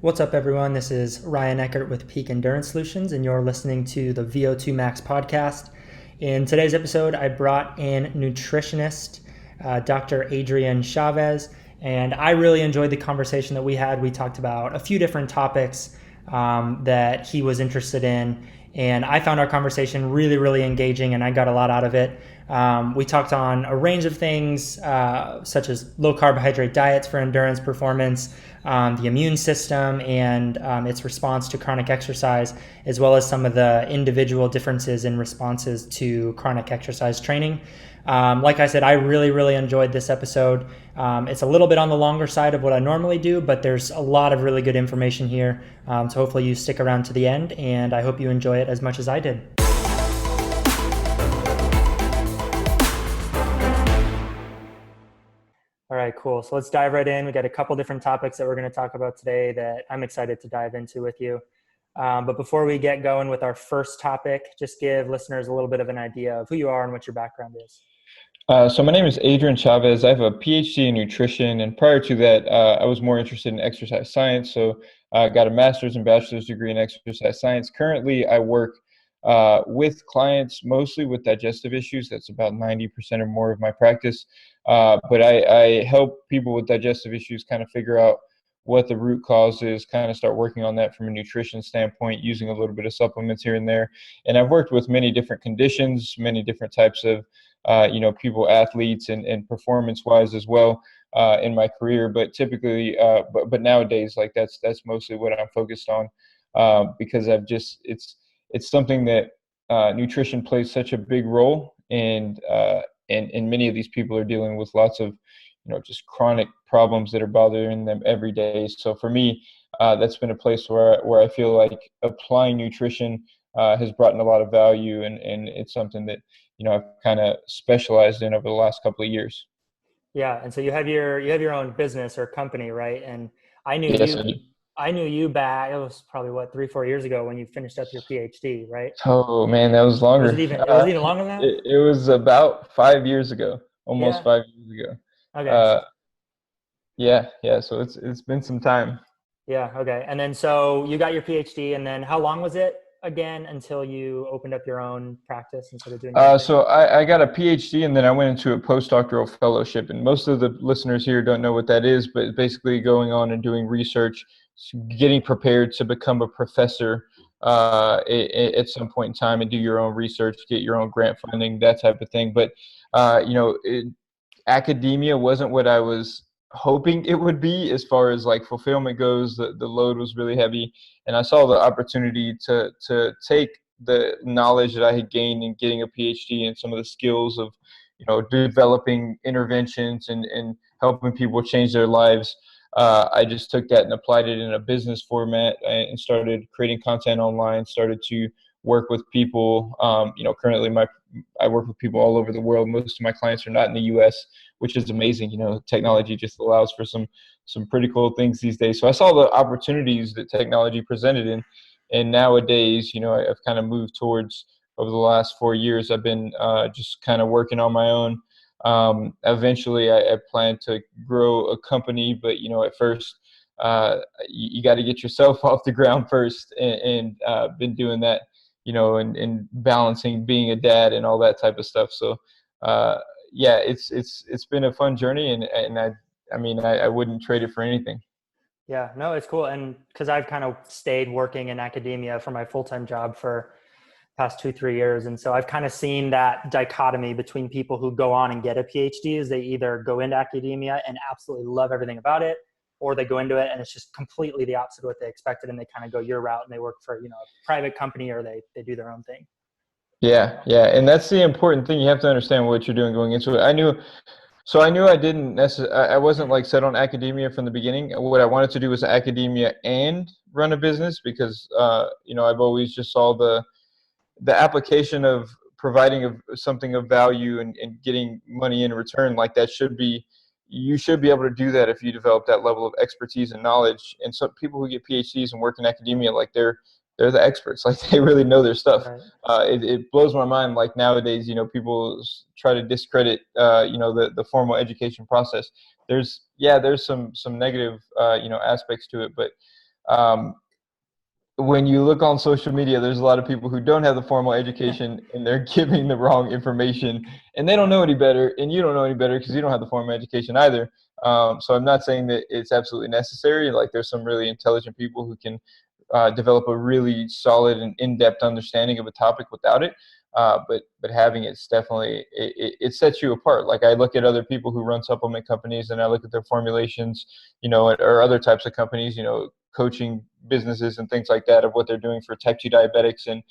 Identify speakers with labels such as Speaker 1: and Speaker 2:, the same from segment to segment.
Speaker 1: What's up, everyone? This is Ryan Eckert with Peak Endurance Solutions, and you're listening to the VO2 Max podcast. In today's episode, I brought in nutritionist Dr. Adrian Chavez, and I really enjoyed the conversation that we had. We talked about a few different topics that he was interested in, and I found our conversation really, really engaging, and I got a lot out of it. We talked on a range of things such as low carbohydrate diets for endurance performance, the immune system and its response to chronic exercise, as well as some of the individual differences in responses to chronic exercise training. Like I said, I really, really enjoyed this episode. It's a little bit on the longer side of what I normally do, but there's a lot of really good information here. So hopefully you stick around to the end, and I hope you enjoy it as much as I did. All right, cool. So let's dive right in. We got a couple different topics that we're going to talk about today that I'm excited to dive into with you. But before we get going with our first topic, just give listeners a little bit of an idea of who you are and what your background is.
Speaker 2: So my name is Adrian Chavez. I have a PhD in nutrition, and prior to that, I was more interested in exercise science. So I got a master's and bachelor's degree in exercise science. Currently, I work with clients mostly with digestive issues. That's about 90% or more of my practice. But I help people with digestive issues kind of figure out what the root cause is, kind of start working on that from a nutrition standpoint, using a little bit of supplements here and there. And I've worked with many different conditions, many different types of people, athletes, and performance-wise as well in my career. But typically, but nowadays, like that's mostly what I'm focused on because it's something that nutrition plays such a big role, and many of these people are dealing with lots of just chronic problems that are bothering them every day. So for me, that's been a place where I feel like applying nutrition has brought in a lot of value, and it's something that I've kind of specialized in over the last couple of years.
Speaker 1: Yeah, and so you have your own business or company, right? And I knew
Speaker 2: Yes,
Speaker 1: you
Speaker 2: I do.
Speaker 1: I knew you back. It was probably what 3-4 years ago when you finished up your PhD, right?
Speaker 2: Oh man, that was
Speaker 1: Was
Speaker 2: longer.
Speaker 1: it was it even longer than that?
Speaker 2: It was about 5 years ago, almost
Speaker 1: Yeah.
Speaker 2: 5 years ago.
Speaker 1: Okay.
Speaker 2: Uh, yeah. So it's been some time.
Speaker 1: Yeah. Okay. And then so you got your PhD, and then how long was it again until you opened up your own practice instead of doing your own thing?
Speaker 2: So I got a PhD, and then I went into a postdoctoral fellowship. And most of the listeners here don't know what that is, but it's basically going on and doing research, getting prepared to become a professor at some point in time, and do your own research, get your own grant funding, that type of thing. But academia wasn't what I was hoping it would be as far as like fulfillment goes. The load was really heavy, and I saw the opportunity to take the knowledge that I had gained in getting a PhD and some of the skills of developing interventions and helping people change their lives. I just took that and applied it in a business format and started creating content online, started to work with people. Currently I work with people all over the world. Most of my clients are not in the US, which is amazing. Technology just allows for some pretty cool things these days. So I saw the opportunities that technology presented, and nowadays, I've kind of moved towards, over the last 4 years, I've been just kind of working on my own. Eventually, I plan to grow a company, but at first, you got to get yourself off the ground first, and been doing that, and balancing being a dad and all that type of stuff. So, yeah, it's been a fun journey, and I wouldn't trade it for anything.
Speaker 1: Yeah, no, it's cool. And because I've kind of stayed working in academia for my full-time job for past 2-3 years. And so I've kind of seen that dichotomy between people who go on and get a PhD is they either go into academia and absolutely love everything about it, or they go into it and it's just completely the opposite of what they expected. And they kind of go your route and they work for, a private company, or they do their own thing.
Speaker 2: Yeah, and that's the important thing. You have to understand what you're doing going into it. I knew I didn't necessarily. I wasn't like set on academia from the beginning. What I wanted to do was academia and run a business, because I've always just saw the application of providing something of value and getting money in return. Like you should be able to do that if you develop that level of expertise and knowledge. And some people who get PhDs and work in academia, like they're the experts. Like they really know their stuff.
Speaker 1: Right.
Speaker 2: It blows my mind. Like nowadays, people try to discredit, the formal education process. There's some negative, aspects to it, but um, when you look on social media, there's a lot of people who don't have the formal education and they're giving the wrong information, and they don't know any better, and you don't know any better because you don't have the formal education either. So I'm not saying that it's absolutely necessary. Like, there's some really intelligent people who can develop a really solid and in-depth understanding of a topic without it. But having it's definitely it sets you apart. Like, I look at other people who run supplement companies, and I look at their formulations, or other types of companies, coaching businesses and things like that, of what they're doing for type 2 diabetics and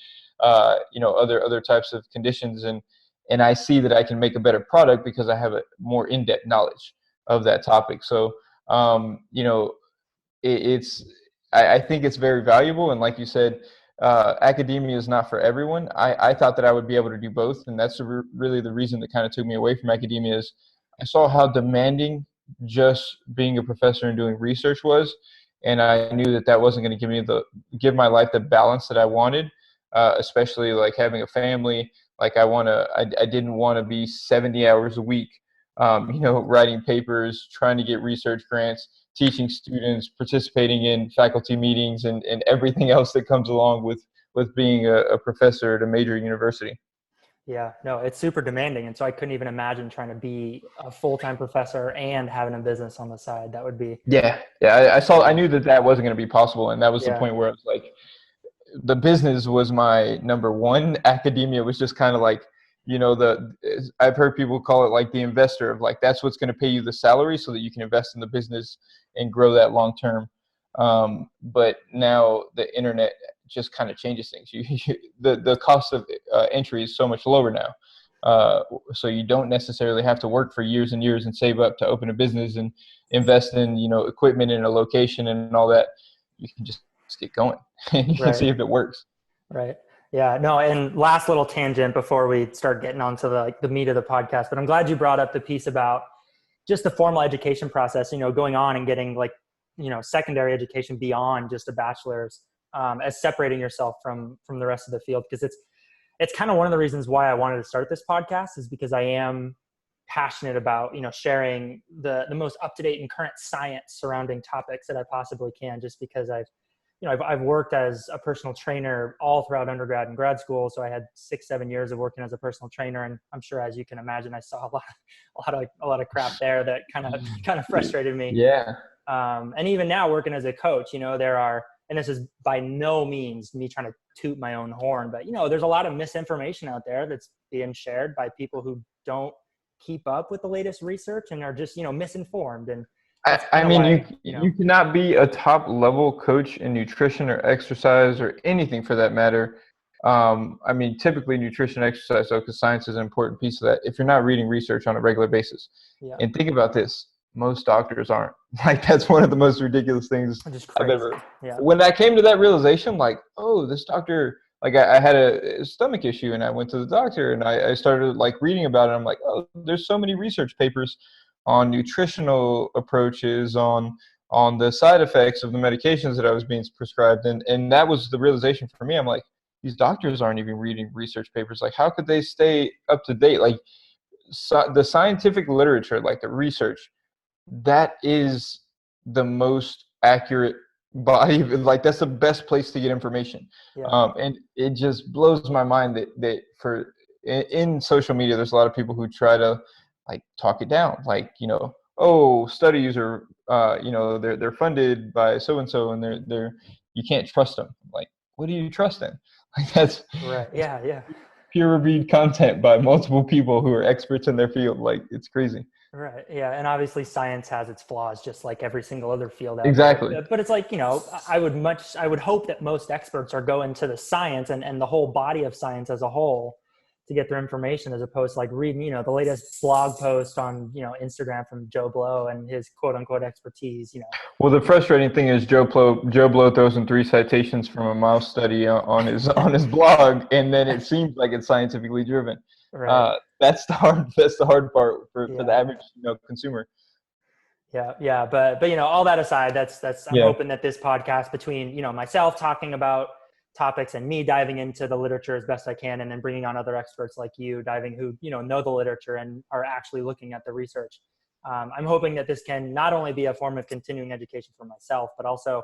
Speaker 2: other types of conditions, and I see that I can make a better product because I have a more in-depth knowledge of that topic. So it's I think it's very valuable, and like you said, academia is not for everyone. I thought that I would be able to do both, and that's really the reason that kind of took me away from academia. Is I saw how demanding just being a professor and doing research was, and I knew that wasn't going to give my life the balance that I wanted, especially like having a family. Like, I didn't want to be 70 hours a week, writing papers, trying to get research grants, teaching students, participating in faculty meetings, and everything else that comes along with being a professor at a major university.
Speaker 1: Yeah, no, it's super demanding. And so I couldn't even imagine trying to be a full-time professor and having a business on the side. That would be.
Speaker 2: Yeah. I knew that wasn't going to be possible. And that was the point where I was like, the business was my number one. Academia was just kind of like, I've heard people call it like the investor of like, that's what's going to pay you the salary so that you can invest in the business and grow that long term. But now the internet just kind of changes things. The cost of entry is so much lower now. So you don't necessarily have to work for years and years and save up to open a business and invest in, equipment in a location and all that. You can just get going and you can see if it works.
Speaker 1: Right. Yeah, no. And last little tangent before we start getting onto the meat of the podcast, but I'm glad you brought up the piece about just the formal education process, going on and getting secondary education beyond just a bachelor's, as separating yourself from the rest of the field. Because it's kind of one of the reasons why I wanted to start this podcast, is because I am passionate about, sharing the most up-to-date and current science surrounding topics that I possibly can, just because I've worked as a personal trainer all throughout undergrad and grad school. So I had 6-7 years of working as a personal trainer. And I'm sure, as you can imagine, I saw a lot of crap there that kind of frustrated me.
Speaker 2: Yeah.
Speaker 1: And even now, working as a coach, there are, and this is by no means me trying to toot my own horn, but there's a lot of misinformation out there that's being shared by people who don't keep up with the latest research and are just, misinformed. And
Speaker 2: you cannot be a top level coach in nutrition or exercise or anything for that matter. Typically nutrition, exercise, because science is an important piece of that, if you're not reading research on a regular basis. Yeah. And think about this. Most doctors aren't. Like, that's one of the most ridiculous things I've ever. Yeah. When I came to that realization, like, oh, this doctor, like I had a stomach issue and I went to the doctor and I started like reading about it. I'm like, oh, there's so many research papers on nutritional approaches, on the side effects of the medications that I was being prescribed. And that was the realization for me. I'm like, these doctors aren't even reading research papers. Like, how could they stay up to date? Like, the scientific literature, like the research, that is the most accurate body. Like, that's the best place to get information. Yeah. And it just blows my mind that in social media, there's a lot of people who try to like talk it down, like, studies are, they're funded by so-and-so and they're you can't trust them. Like, what do you trust in? Like, that's
Speaker 1: right. Yeah.
Speaker 2: Peer reviewed content by multiple people who are experts in their field. Like, it's crazy.
Speaker 1: Right. Yeah. And obviously science has its flaws, just like every single other field out
Speaker 2: exactly
Speaker 1: there. But it's like, I would hope that most experts are going to the science and the whole body of science as a whole to get their information, as opposed to like reading, the latest blog post on, Instagram from Joe Blow and his quote unquote expertise,
Speaker 2: Well, the frustrating thing is Joe Blow throws in 3 citations from a mouse study on his blog, and then it seems like it's scientifically driven. Right. That's the hard part for the average consumer.
Speaker 1: Yeah. But all that aside, I'm hoping that this podcast, between, myself talking about topics and me diving into the literature as best I can, and then bringing on other experts like you who know the literature and are actually looking at the research. I'm hoping that this can not only be a form of continuing education for myself, but also,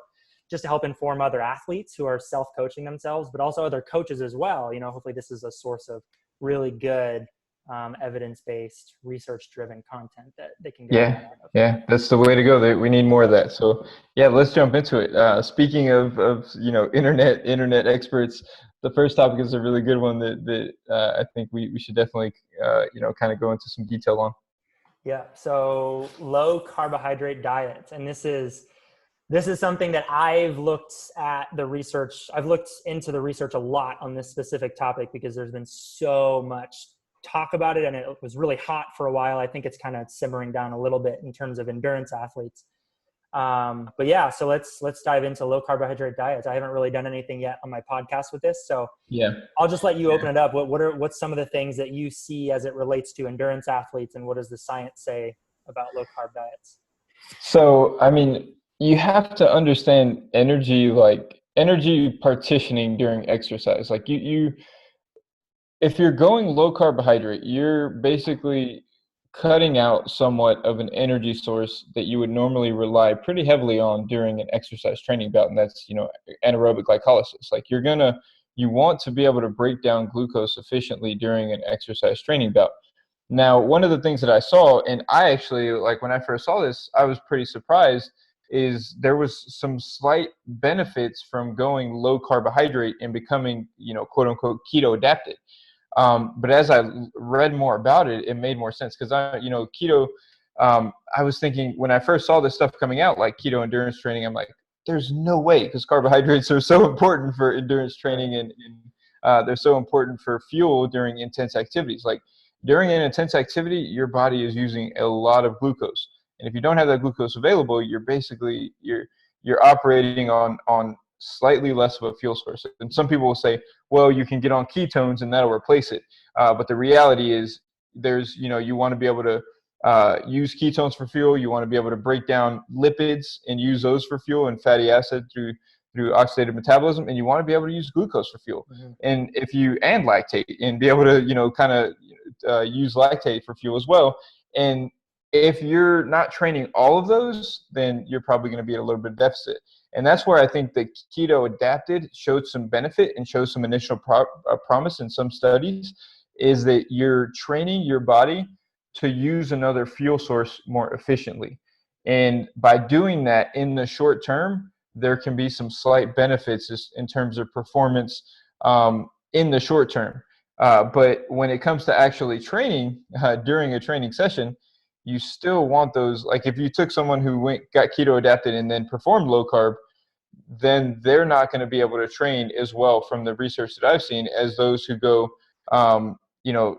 Speaker 1: just to help inform other athletes who are self-coaching themselves, but also other coaches as well. Hopefully this is a source of really good evidence-based, research-driven content that they can get a lot
Speaker 2: Yeah,
Speaker 1: out of.
Speaker 2: yeah, that's the way to go. We need more of that. So yeah, let's jump into it. Speaking of internet experts, the first topic is a really good one that I think we should definitely kind of go into some detail on.
Speaker 1: Yeah. So low carbohydrate diet, and this is something that I've looked at the research. I've looked into the research a lot on this specific topic because there's been so much talk about it, and it was really hot for a while. I think it's kind of simmering down a little bit in terms of endurance athletes. But yeah, so let's dive into low carbohydrate diets. I haven't really done anything yet on my podcast with this, so
Speaker 2: Yeah.
Speaker 1: I'll just let you open it up. What's some of the things that you see as it relates to endurance athletes, and what does the science say about low carb diets?
Speaker 2: So, I mean, you have to understand energy partitioning during exercise. Like if you're going low carbohydrate, you're basically cutting out somewhat of an energy source that you would normally rely pretty heavily on during an exercise training bout, and that's, anaerobic glycolysis. Like you want to be able to break down glucose efficiently during an exercise training bout. Now, one of the things that I saw, and I actually, like when I first saw this, I was pretty surprised, is there was some slight benefits from going low carbohydrate and becoming, quote unquote, keto adapted. But as I read more about it, it made more sense because keto. I was thinking when I first saw this stuff coming out, like keto endurance training, I'm like, there's no way, because carbohydrates are so important for endurance training, and they're so important for fuel during intense activities. Like during an intense activity, your body is using a lot of glucose, and if you don't have that glucose available, you're operating on slightly less of a fuel source. And some people will say, well, you can get on ketones and that'll replace it. But the reality is you want to be able to use ketones for fuel. You want to be able to break down lipids and use those for fuel, and fatty acid through oxidative metabolism. And you want to be able to use glucose for fuel. Mm-hmm. And lactate, and be able to, kind of use lactate for fuel as well. And if you're not training all of those, then you're probably going to be at a little bit of deficit. And that's where I think the keto adapted showed some benefit and showed some initial promise in some studies, is that you're training your body to use another fuel source more efficiently. And by doing that in the short term, there can be some slight benefits in terms of performance in the short term. But when it comes to actually training during a training session, you still want those. Like if you took someone who got keto adapted and then performed low carb, then they're not going to be able to train as well, from the research that I've seen, as those who go,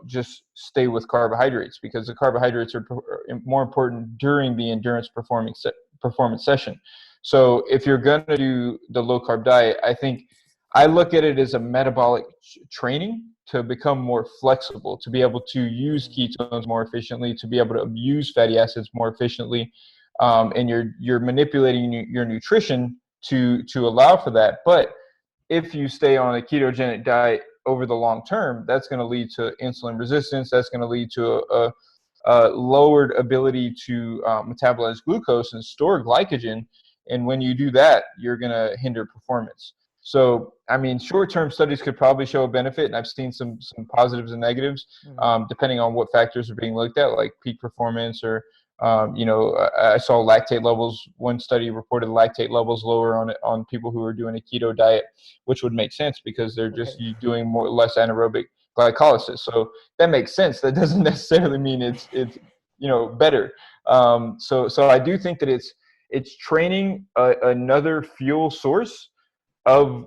Speaker 2: just stay with carbohydrates, because the carbohydrates are more important during the endurance performance session. So if you're going to do the low carb diet, I look at it as a metabolic training to become more flexible, to be able to use ketones more efficiently, to be able to use fatty acids more efficiently, and you're manipulating your nutrition to allow for that. But if you stay on a ketogenic diet over the long term, that's going to lead to insulin resistance. That's going to lead to a lowered ability to metabolize glucose and store glycogen. And when you do that, you're going to hinder performance. So, I mean, short-term studies could probably show a benefit, and I've seen some positives and negatives, depending on what factors are being looked at, like peak performance, or I saw lactate levels. One study reported lactate levels lower on people who are doing a keto diet, which would make sense because they're just doing less anaerobic glycolysis. So that makes sense. That doesn't necessarily mean it's better. So I do think that it's training another fuel source of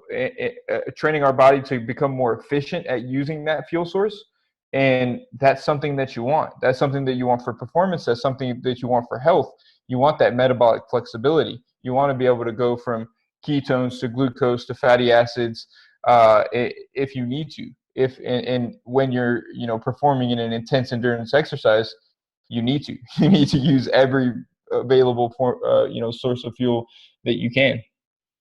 Speaker 2: training our body to become more efficient at using that fuel source. And that's something that you want. That's something that you want for performance. That's something that you want for health. You want that metabolic flexibility. You want to be able to go from ketones to glucose to fatty acids if you need to. And when you're performing in an intense endurance exercise, you need to use every available source of fuel that you can.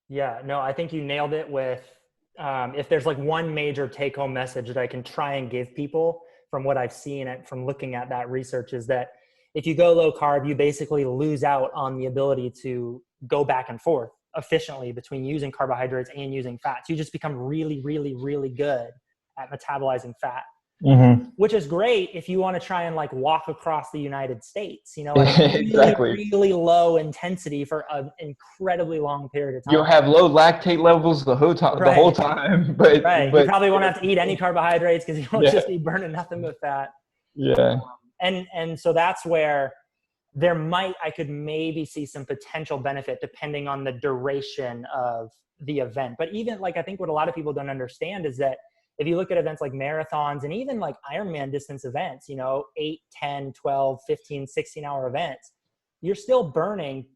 Speaker 1: Yeah, no, I think you nailed it with, if there's like one major take home message that I can try and give people from what I've seen from looking at that research, is that if you go low carb, you basically lose out on the ability to go back and forth efficiently between using carbohydrates and using fats. You just become really, really, really good at metabolizing fat,
Speaker 2: Mm-hmm.
Speaker 1: which is great if you want to try and like walk across the United States, you know, at a really,
Speaker 2: Exactly.
Speaker 1: really low intensity for an incredibly long period of
Speaker 2: You'll
Speaker 1: time.
Speaker 2: have low lactate levels the whole time,
Speaker 1: Right.
Speaker 2: but
Speaker 1: Right. You probably won't have to eat any carbohydrates because you'll
Speaker 2: yeah,
Speaker 1: just be burning nothing but fat.
Speaker 2: yeah,
Speaker 1: And so that's where I could maybe see some potential benefit depending on the duration of the event. But even like, I think what a lot of people don't understand is that if you look at events like marathons and even like Ironman distance events, you know, 8, 10, 12, 15, 16-hour events, you're still burning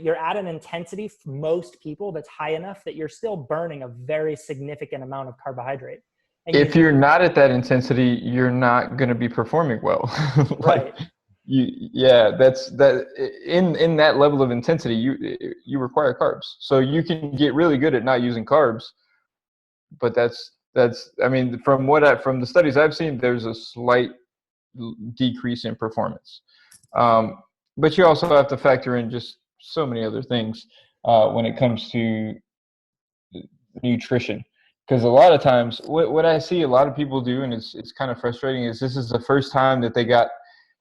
Speaker 1: you're at an intensity for most people that's high enough that you're still burning a very significant amount of carbohydrate. And
Speaker 2: if you're not at that intensity, you're not going to be performing well. Like
Speaker 1: right.
Speaker 2: that's that in that level of intensity, you require carbs. So you can get really good at not using carbs, but that's I mean, from the studies I've seen, there's a slight decrease in performance. But you also have to factor in just so many other things when it comes to nutrition. Because a lot of times, what I see a lot of people do, and it's kind of frustrating, is this is the first time that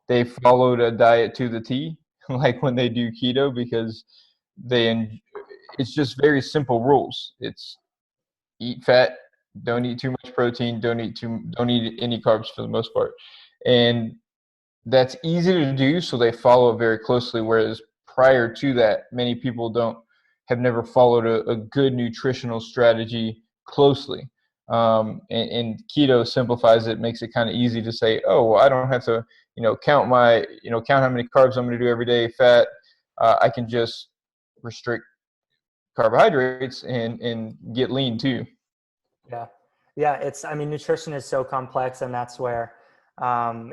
Speaker 2: they followed a diet to the T, like when they do keto, because it's just very simple rules. It's eat fat, don't eat too much protein, don't eat any carbs for the most part, and that's easy to do, so they follow it very closely. Whereas prior to that, many people have never followed a good nutritional strategy closely. And keto simplifies it, makes it kind of easy to say, oh, well, I don't have to, count how many carbs I'm going to do every day, fat. I can just restrict carbohydrates and get lean too.
Speaker 1: Yeah. Yeah. I mean, nutrition is so complex, and that's where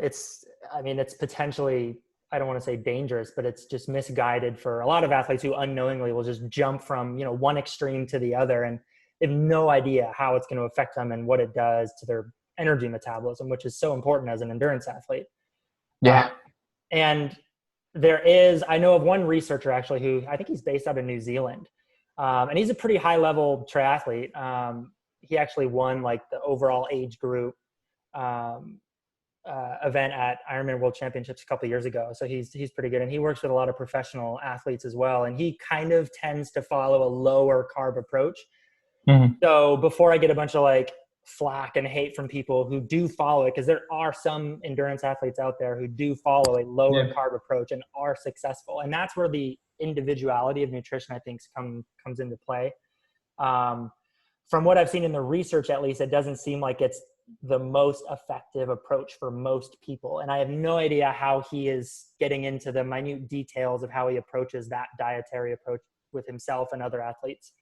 Speaker 1: it's potentially, I don't want to say dangerous, but it's just misguided for a lot of athletes who unknowingly will just jump from, one extreme to the other and have no idea how it's going to affect them and what it does to their energy metabolism, which is so important as an endurance athlete. Uh,
Speaker 2: Yeah.
Speaker 1: and I know of one researcher actually who I think he's based out of New Zealand. And he's a pretty high level triathlete. He actually won like the overall age group event at Ironman World Championships a couple of years ago. So he's pretty good. And he works with a lot of professional athletes as well. And he kind of tends to follow a lower carb approach.
Speaker 2: Mm-hmm.
Speaker 1: So before I get a bunch of like flack and hate from people who do follow it, because there are some endurance athletes out there who do follow a lower carb approach and are successful. And that's where the individuality of nutrition, I think, comes into play. From what I've seen in the research, at least, it doesn't seem like it's the most effective approach for most people. And I have no idea how he is getting into the minute details of how he approaches that dietary approach with himself and other athletes.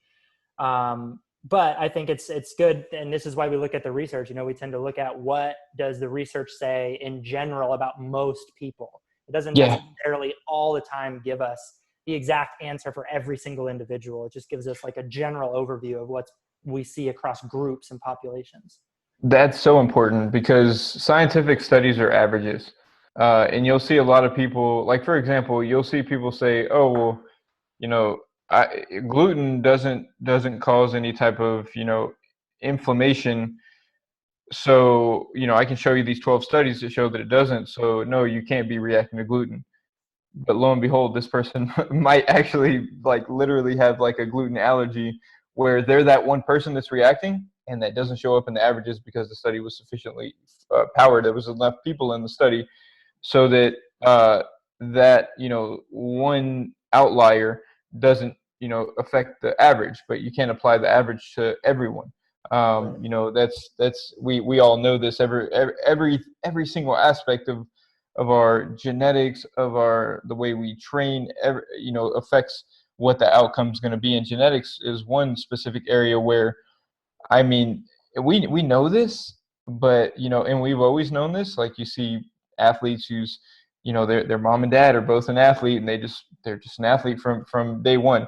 Speaker 1: But I think it's good. And this is why we look at the research. We tend to look at what does the research say in general about most people. It doesn't necessarily all the time give us the exact answer for every single individual. It just gives us like a general overview of what we see across groups and populations.
Speaker 2: That's so important because scientific studies are averages. And you'll see a lot of people, like, for example, you'll see people say, oh, well, you know, gluten doesn't cause any type of, inflammation. So, I can show you these 12 studies that show that it doesn't. So, no, you can't be reacting to gluten. But lo and behold, this person might actually like literally have like a gluten allergy where they're that one person that's reacting, and that doesn't show up in the averages because the study was sufficiently powered. There was enough people in the study so that one outlier doesn't affect the average, but you can't apply the average to everyone. That's we all know this. Every single aspect of our genetics, of the way we train, affects what the outcome is going to be. And genetics is one specific area where, I mean, we know this, but and we've always known this. Like, you see athletes whose, their mom and dad are both an athlete, and they're just an athlete from day one.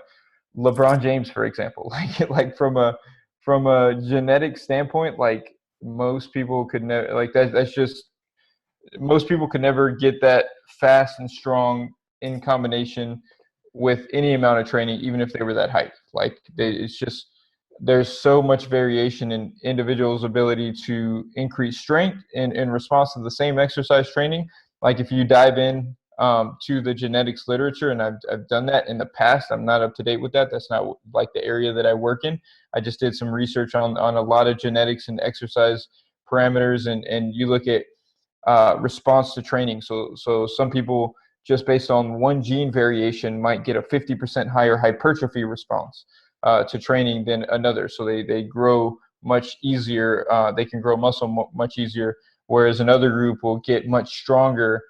Speaker 2: LeBron James, for example, like from a genetic standpoint, like most people could never, like that's just, most people could never get that fast and strong in combination with any amount of training, even if they were that height. Like it's just there's so much variation in individuals' ability to increase strength in response to the same exercise training. Like if you dive in to the genetics literature, and I've done that in the past. I'm not up to date with that. That's not like the area that I work in. I just did some research on a lot of genetics and exercise parameters, and you look at response to training. So some people just based on one gene variation might get a 50% higher hypertrophy response to training than another. So they grow much easier. They can grow muscle much easier, whereas another group will get much stronger.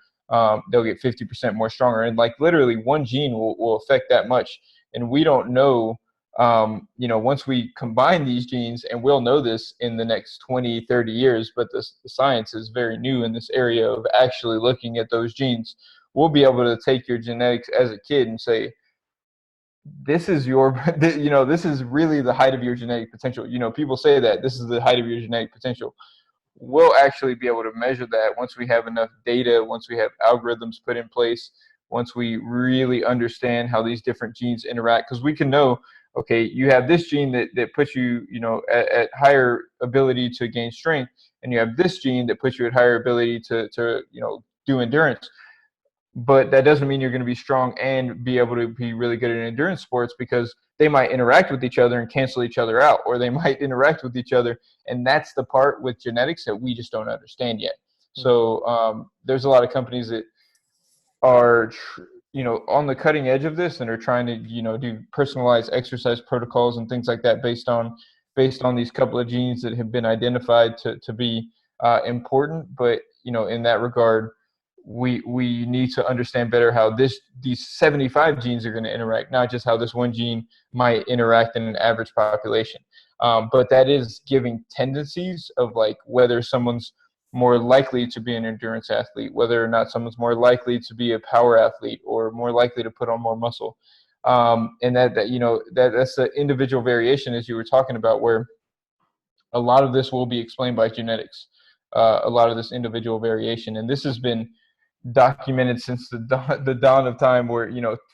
Speaker 2: They'll get 50% more stronger. And like literally one gene will affect that much. And we don't know, once we combine these genes, and we'll know this in the next 20, 30 years, but the science is very new in this area of actually looking at those genes. We'll be able to take your genetics as a kid and say, this is this is really the height of your genetic potential. People say that this is the height of your genetic potential. We'll actually be able to measure that once we have enough data, once we have algorithms put in place, once we really understand how these different genes interact, because we can know, okay, you have this gene that puts you, at higher ability to gain strength, and you have this gene that puts you at higher ability to do endurance. But that doesn't mean you're going to be strong and be able to be really good at endurance sports, because they might interact with each other and cancel each other out, or they might interact with each other. And that's the part with genetics that we just don't understand yet. So there's a lot of companies that are, on the cutting edge of this and are trying to, do personalized exercise protocols and things like that based on these couple of genes that have been identified to be important. But, in that regard, we need to understand better how these 75 genes are going to interact, not just how this one gene might interact in an average population. But that is giving tendencies of like whether someone's more likely to be an endurance athlete, whether or not someone's more likely to be a power athlete or more likely to put on more muscle. And that's the individual variation, as you were talking about, where a lot of this will be explained by genetics, a lot of this individual variation. And this has been documented since the dawn of time, where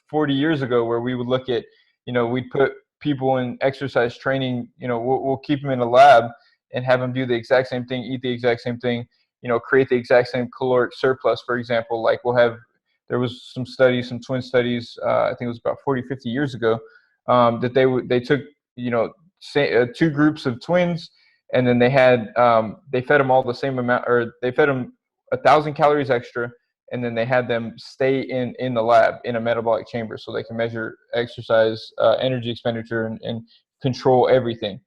Speaker 2: 40 years ago, where we would look at, we'd put people in exercise training, we'll keep them in a lab and have them do the exact same thing, eat the exact same thing, create the exact same caloric surplus. For example, like there was some twin studies, I think it was about 40, 50 years ago, that they took, two groups of twins, and then they fed them all the same amount, or they fed them 1,000 calories extra, and then they had them stay in the lab in a metabolic chamber so they can measure exercise, energy expenditure, and control everything.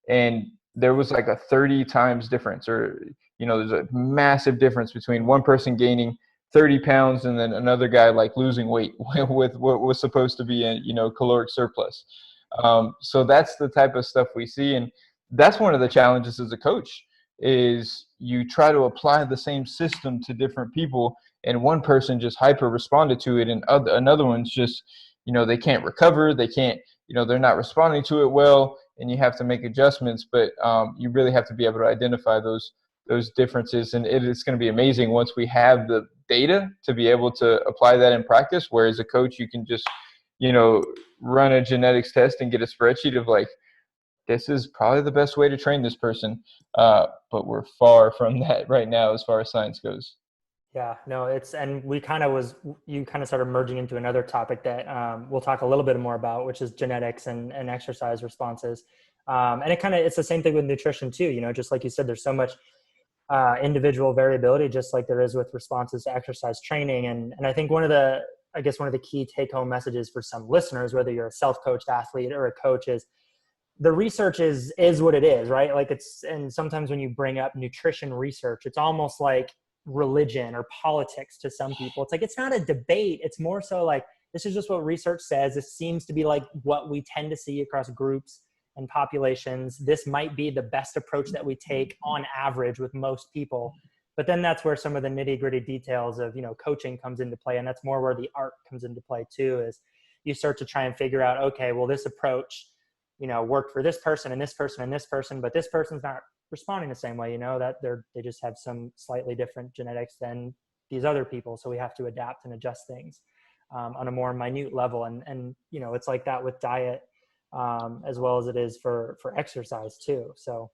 Speaker 2: And there was like a 30 times difference, or, there's a massive difference between one person gaining 30 pounds and then another guy like losing weight with what was supposed to be a, caloric surplus. So that's the type of stuff we see. And that's one of the challenges as a coach, is you try to apply the same system to different people, and one person just hyper responded to it, and another one's just, they can't recover, they can't, they're not responding to it well, and you have to make adjustments. But you really have to be able to identify those differences, and it's going to be amazing once we have the data to be able to apply that in practice. Whereas a coach, you can just, run a genetics test and get a spreadsheet of like, this is probably the best way to train this person. But we're far from that right now as far as science goes.
Speaker 1: Yeah, no, and you kind of started merging into another topic that we'll talk a little bit more about, which is genetics and exercise responses. And it's the same thing with nutrition too, just like you said, there's so much individual variability, just like there is with responses to exercise training. And I think one of the key take home messages for some listeners, whether you're a self-coached athlete or a coach, is the research is what it is, right? Like and sometimes when you bring up nutrition research, it's almost like religion or politics to some people. It's like, it's not a debate. It's more so like, this is just what research says. This seems to be like what we tend to see across groups and populations. This might be the best approach that we take on average with most people. But then that's where some of the nitty gritty details of, coaching comes into play. And that's more where the art comes into play too, is you start to try and figure out, okay, well, this approach, worked for this person and this person and this person, but this person's not responding the same way, that they just have some slightly different genetics than these other people. So we have to adapt and adjust things on a more minute level. And it's like that with diet. as well as it is for exercise too. So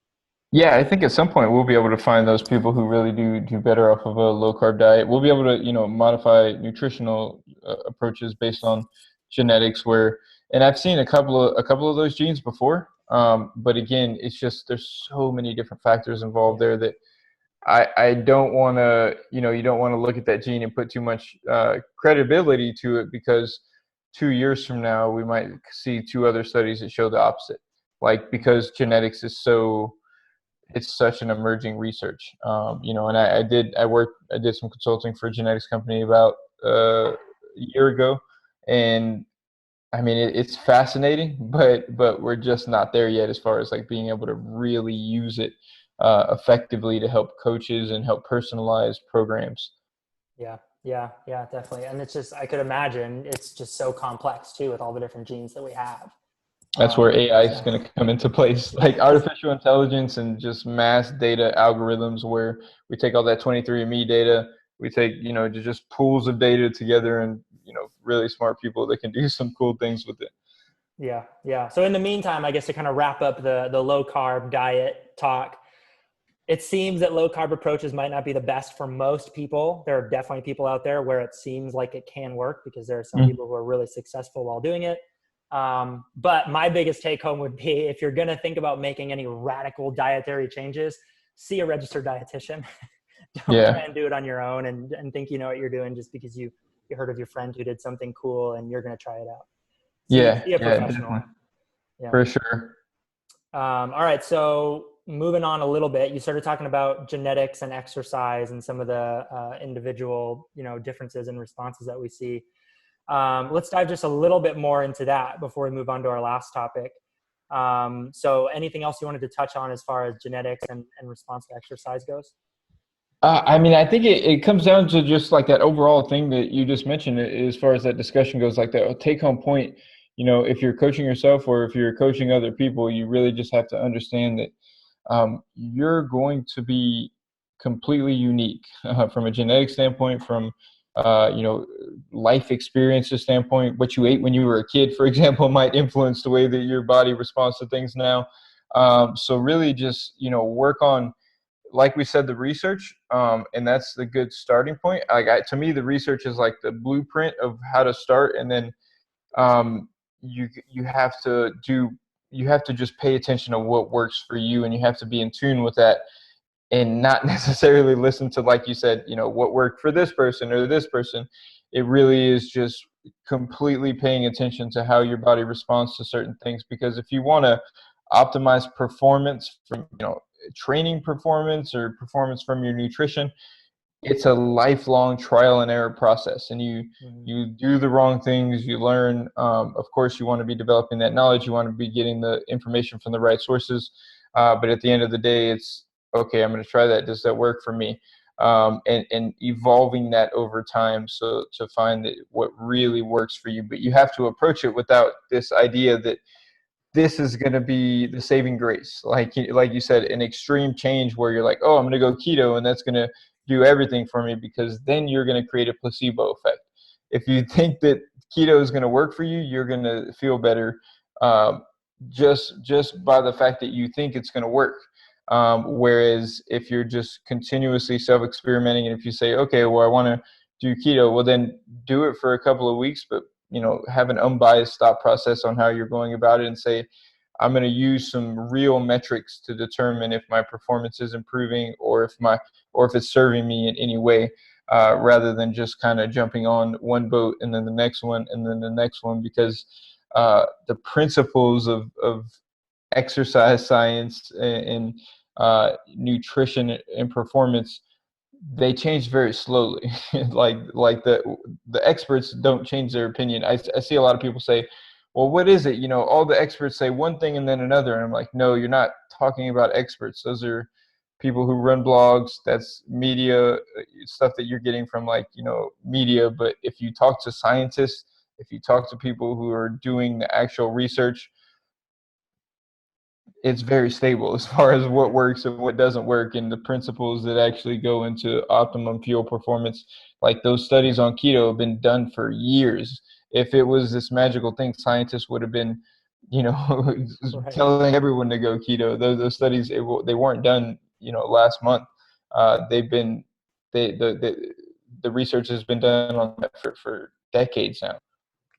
Speaker 2: Yeah, I think at some point we'll be able to find those people who really do better off of a low carb diet. We'll be able to, modify nutritional approaches based on genetics. And I've seen a couple of those genes before. But again, it's just there's so many different factors involved
Speaker 1: yeah,
Speaker 2: there that I don't want to, you don't want to look at that gene and put too much credibility to it, because 2 years from now we might see two other studies that show the opposite. Like, because genetics is it's such an emerging research. And I did some consulting for a genetics company about a year ago, and I mean, it's fascinating, but we're just not there yet as far as like being able to really use it effectively to help coaches and help personalize programs.
Speaker 1: yeah, definitely. And it's just, I could imagine it's just so complex too with all the different genes that we have.
Speaker 2: That's where AI is
Speaker 1: So
Speaker 2: going to come into place,
Speaker 1: yeah,
Speaker 2: like artificial intelligence and just mass data algorithms, where we take all that 23andMe data, we take, just pools of data together, and, really smart people that can do some cool things with it.
Speaker 1: yeah. So in the meantime, I guess to kind of wrap up the low carb diet talk, it seems that low carb approaches might not be the best for most people. There are definitely people out there where it seems like it can work, because there are some
Speaker 2: Mm.
Speaker 1: people who are really successful while doing it. But my biggest take home would be, if you're going to think about making any radical dietary changes, see a registered dietitian. Don't try
Speaker 2: Yeah,
Speaker 1: and do it on your own and think you know what you're doing just because you heard of your friend who did something cool and you're going to try it out.
Speaker 2: yeah,
Speaker 1: See a
Speaker 2: yeah,
Speaker 1: professional.
Speaker 2: definitely,
Speaker 1: Yeah.
Speaker 2: for sure.
Speaker 1: All right. So moving on a little bit, you started talking about genetics and exercise and some of the individual, differences and responses that we see. Let's dive just a little bit more into that before we move on to our last topic. So anything else you wanted to touch on as far as genetics and response to exercise goes?
Speaker 2: I mean, I think it comes down to just like that overall thing that you just mentioned, as far as that discussion goes, like that take home point. If you're coaching yourself or if you're coaching other people, you really just have to understand that you're going to be completely unique from a genetic standpoint, from life experiences standpoint. What you ate when you were a kid, for example, might influence the way that your body responds to things now. So really, just work on, like we said, the research, and that's the good starting point. To me, the research is like the blueprint of how to start, and then um, you have to just pay attention to what works for you, and you have to be in tune with that, and not necessarily listen to, like you said, what worked for this person or this person. It really is just completely paying attention to how your body responds to certain things, because if you want to optimize performance from, training performance or performance from your nutrition, it's a lifelong trial and error process, and
Speaker 1: Mhm.
Speaker 2: you do the wrong things, you learn. Of course, you want to be developing that knowledge, you want to be getting the information from the right sources, but at the end of the day, it's okay, I'm going to try that, does that work for me? And evolving that over time, so to find that what really works for you. But you have to approach it without this idea that this is going to be the saving grace. Like you said, an extreme change where you're like, oh, I'm going to go keto and that's going to do everything for me, because then you're going to create a placebo effect. If you think that keto is going to work for you, you're going to feel better, um, just by the fact that you think it's going to work. Whereas if you're just continuously self-experimenting, and if you say, okay, well, I want to do keto, well, then do it for a couple of weeks, but have an unbiased thought process on how you're going about it, and say, I'm going to use some real metrics to determine if my performance is improving, or if it's serving me in any way, rather than just kind of jumping on one boat and then the next one and then the next one, because the principles of exercise science and nutrition and performance, they change very slowly. like the experts don't change their opinion. I see a lot of people say, well, what is it? All the experts say one thing and then another. And I'm like, no, you're not talking about experts. Those are people who run blogs. That's media stuff that you're getting from, like, media. But if you talk to scientists, if you talk to people who are doing the actual research, it's very stable as far as what works and what doesn't work, and the principles that actually go into optimum fuel performance. Like, those studies on keto have been done for years. If it was this magical thing, scientists would have been
Speaker 1: Right.
Speaker 2: telling everyone to go keto. Those studies, they weren't done, last month. They've been they the research has been done on that for decades now.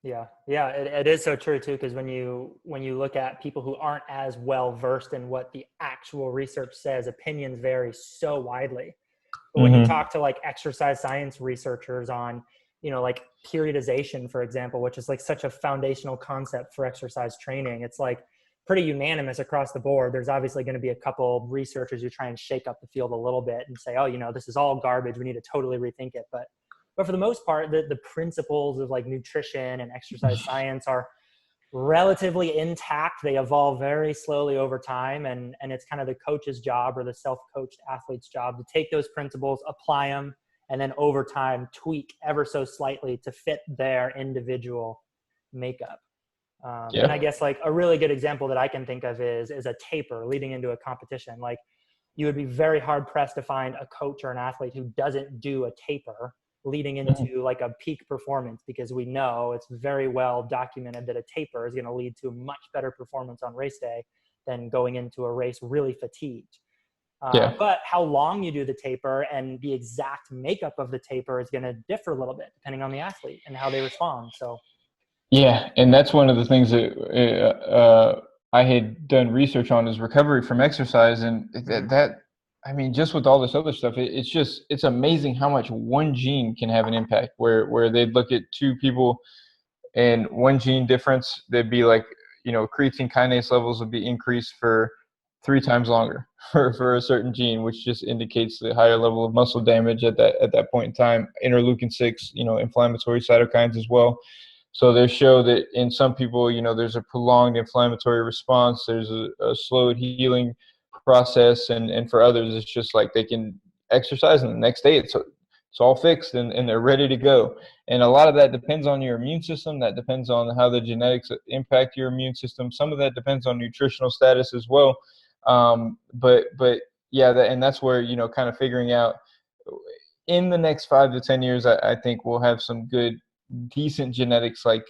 Speaker 1: Yeah, yeah, it is so true too. Because when you look at people who aren't as well versed in what the actual research says, opinions vary so widely. But when you
Speaker 2: Mm-hmm.
Speaker 1: talk to like exercise science researchers on, like periodization, for example, which is like such a foundational concept for exercise training, it's like pretty unanimous across the board. There's obviously going to be a couple researchers who try and shake up the field a little bit and say, oh, this is all garbage. We need to totally rethink it. But for the most part, the principles of like nutrition and exercise science are relatively intact. They evolve very slowly over time, and it's kind of the coach's job or the self-coached athlete's job to take those principles, apply them, and then over time tweak ever so slightly to fit their individual makeup. And I
Speaker 2: Yeah.
Speaker 1: guess like a really good example that I can think of is a taper leading into a competition. Like you would be very hard pressed to find a coach or an athlete who doesn't do a taper leading into like a peak performance, because we know it's very well documented that a taper is going to lead to a much better performance on race day than going into a race really fatigued.
Speaker 2: Yeah.
Speaker 1: But how long you do the taper and the exact makeup of the taper is going to differ a little bit depending on the athlete and how they respond. So
Speaker 2: Yeah, and that's one of the things that I had done research on is recovery from exercise, and I mean, just with all this other stuff, it's amazing how much one gene can have an impact. Where they'd look at two people and one gene difference, they'd be like, creatine kinase levels would be increased for 3 times longer for a certain gene, which just indicates the higher level of muscle damage at that point in time. Interleukin-6, inflammatory cytokines as well. So they show that in some people, there's a prolonged inflammatory response. There's a slowed healing process, and for others, it's just like they can exercise, and the next day it's all fixed and they're ready to go. And a lot of that depends on your immune system. That depends on how the genetics impact your immune system. Some of that depends on nutritional status as well. But yeah, and that's where kind of figuring out in the next 5 to 10 years, I think we'll have some good decent genetics like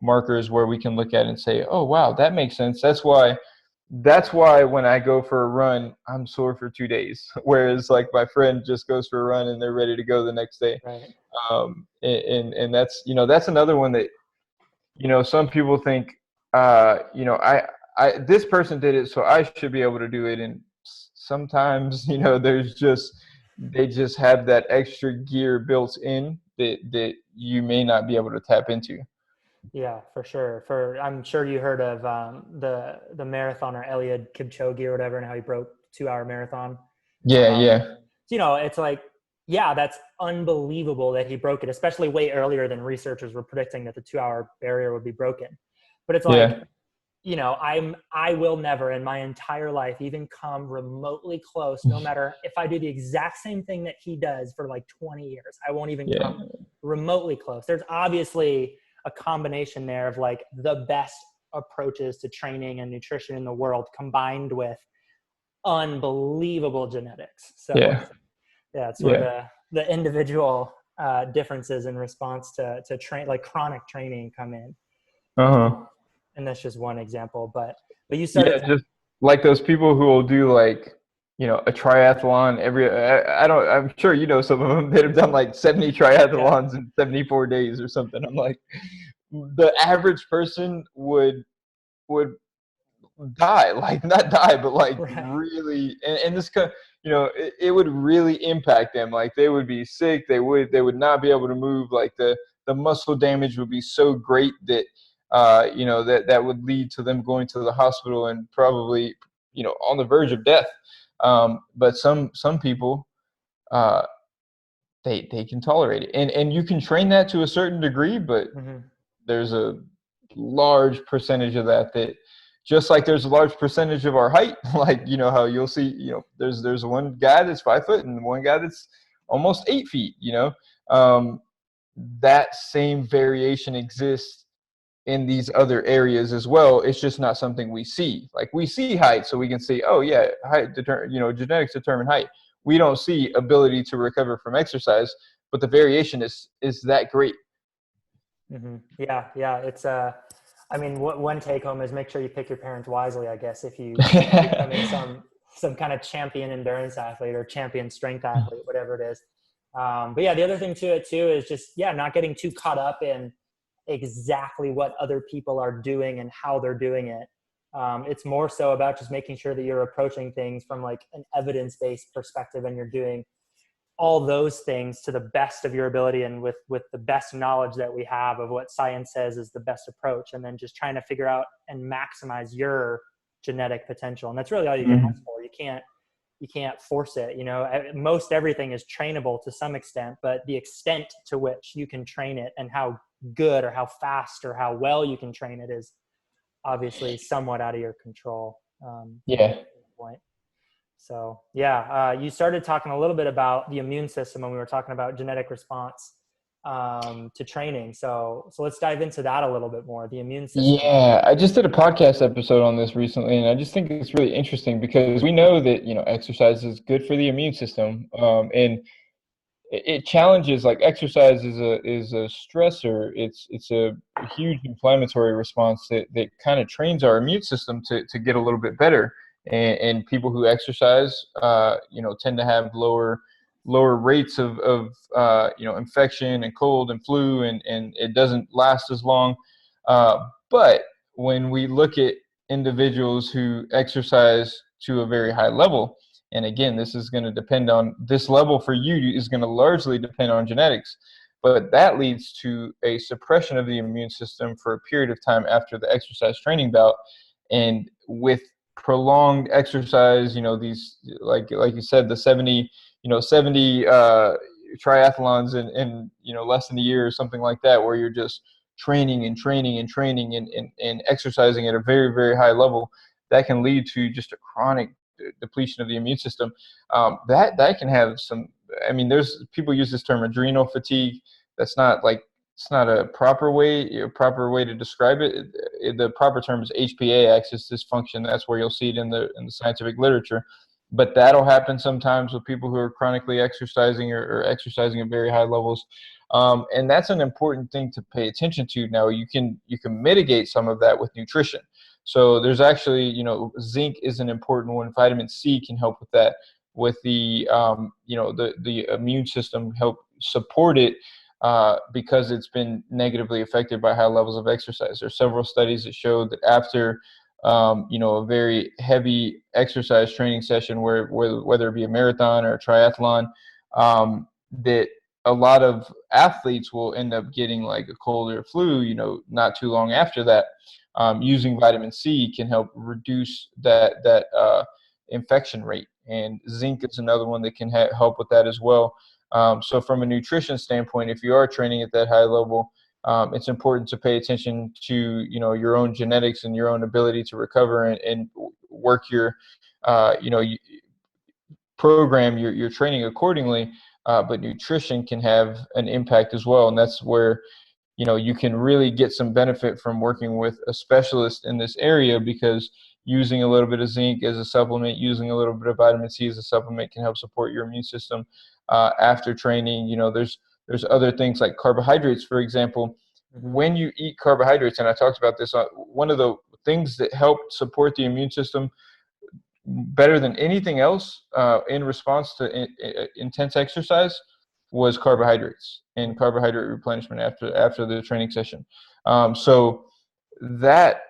Speaker 2: markers where we can look at and say, oh wow, that makes sense. That's why when I go for a run, I'm sore for 2 days, whereas like my friend just goes for a run and they're ready to go the next day.
Speaker 1: right.
Speaker 2: And that's another one that some people think, I this person did it, so I should be able to do it. And sometimes they just have that extra gear built in that you may not be able to tap into.
Speaker 1: Yeah, for sure. I'm sure you heard of the marathoner Eliud Kipchoge or whatever, and how he broke 2 hour marathon.
Speaker 2: Yeah,
Speaker 1: Um,
Speaker 2: yeah,
Speaker 1: it's like, yeah, that's unbelievable that he broke it, especially way earlier than researchers were predicting that the 2 hour barrier would be broken. But it's like,
Speaker 2: yeah,
Speaker 1: I will never in my entire life even come remotely close, no matter if I do the exact same thing that he does for like 20 years. I won't even
Speaker 2: yeah,
Speaker 1: come remotely close. There's obviously a combination there of like the best approaches to training and nutrition in the world combined with unbelievable genetics. So
Speaker 2: yeah,
Speaker 1: yeah, it's where
Speaker 2: yeah.
Speaker 1: the individual differences in response to train, like chronic training, come in.
Speaker 2: Uh-huh.
Speaker 1: And that's just one example. But you
Speaker 2: Yeah,
Speaker 1: started.
Speaker 2: just like those people who will do like, a triathlon every, I don't, I'm sure some of them that have done like 70
Speaker 1: Yeah.
Speaker 2: triathlons in 74 days or something. I'm like, the average person would die, like not die, but like
Speaker 1: Right.
Speaker 2: really, and this it would really impact them. Like they would be sick. They would not be able to move. Like the muscle damage would be so great that that would lead to them going to the hospital and probably on the verge of death. But some people, uh, they can tolerate it, and you can train that to a certain degree, but
Speaker 1: Hmm.
Speaker 2: there's a large percentage of that just like there's a large percentage of our height, like how you'll see, there's one guy that's 5 foot and one guy that's almost 8 feet. Um, that same variation exists in these other areas as well. It's just not something we see. Like we see height, so we can see, oh yeah, genetics determine height. We don't see ability to recover from exercise, but the variation is that great.
Speaker 1: Yeah. Yeah. I mean, one take home is make sure you pick your parents wisely, I guess, if you plan on becoming some kind of champion endurance athlete or champion strength athlete, whatever it is. But yeah, the other thing to it too is just, yeah, not getting too caught up in exactly what other people are doing and how they're doing it. It's more so about just making sure that you're approaching things from like an evidence-based perspective, and you're doing all those things to the best of your ability and with the best knowledge that we have of what science says is the best approach, and then just trying to figure out and maximize your genetic potential. And that's really all you can ask for. You can't force it. Most everything is trainable to some extent, but the extent to which you can train it and how good or how fast or how well you can train it is obviously somewhat out of your control.
Speaker 2: Yeah.
Speaker 1: Point. So yeah, you started talking a little bit about the immune system when we were talking about genetic response to training. So let's dive into that a little bit more. The immune system.
Speaker 2: Yeah, I just did a podcast episode on this recently, and I just think it's really interesting because we know that, exercise is good for the immune system, and it challenges, like, exercise is a stressor. It's a huge inflammatory response that kind of trains our immune system to get a little bit better. And people who exercise, tend to have lower rates of infection and cold and flu, and it doesn't last as long. But when we look at individuals who exercise to a very high level, and again, this is going to depend on, this level for you is going to largely depend on genetics, but that leads to a suppression of the immune system for a period of time after the exercise training bout. And with prolonged exercise, these, like you said, the 70 triathlons in less than a year or something like that, where you're just training and training and training and exercising at a very, very high level, that can lead to just a chronic depletion of the immune system. That can have some, I mean, there's people use this term adrenal fatigue. That's not like, it's not a proper way to describe it. The proper term is HPA, axis dysfunction. That's where you'll see it in the scientific literature. But that'll happen sometimes with people who are chronically exercising or exercising at very high levels. And that's an important thing to pay attention to. Now, you can mitigate some of that with nutrition. So there's actually, zinc is an important one. Vitamin C can help with that, with the immune system, help support it, because it's been negatively affected by high levels of exercise. There are several studies that show that after a very heavy exercise training session, whether it be a marathon or a triathlon, that a lot of athletes will end up getting like a cold or a flu, not too long after that. Using vitamin C can help reduce that infection rate, and zinc is another one that can help with that as well. So from a nutrition standpoint, if you are training at that high level, it's important to pay attention to your own genetics and your own ability to recover and work your program your training accordingly. But nutrition can have an impact as well, and that's where you can really get some benefit from working with a specialist in this area, because using a little bit of zinc as a supplement, using a little bit of vitamin C as a supplement can help support your immune system after training. There's other things like carbohydrates, for example. When you eat carbohydrates, and I talked about this, one of the things that help support the immune system better than anything else in response to intense exercise was carbohydrates and carbohydrate replenishment after the training session. So that,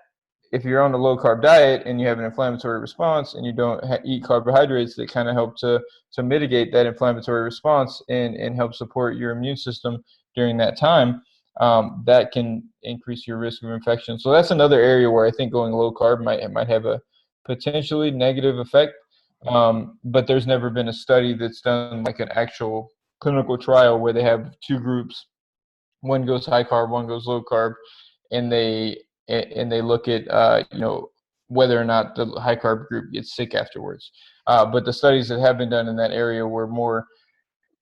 Speaker 2: if you're on a low carb diet and you have an inflammatory response and you don't eat carbohydrates, that kind of help to mitigate that inflammatory response and help support your immune system during that time, that can increase your risk of infection. So that's another area where I think going low carb might have a potentially negative effect. But there's never been a study that's done like an actual clinical trial where they have two groups. One goes high carb, one goes low carb, and they look at whether or not the high carb group gets sick afterwards. But the studies that have been done in that area were more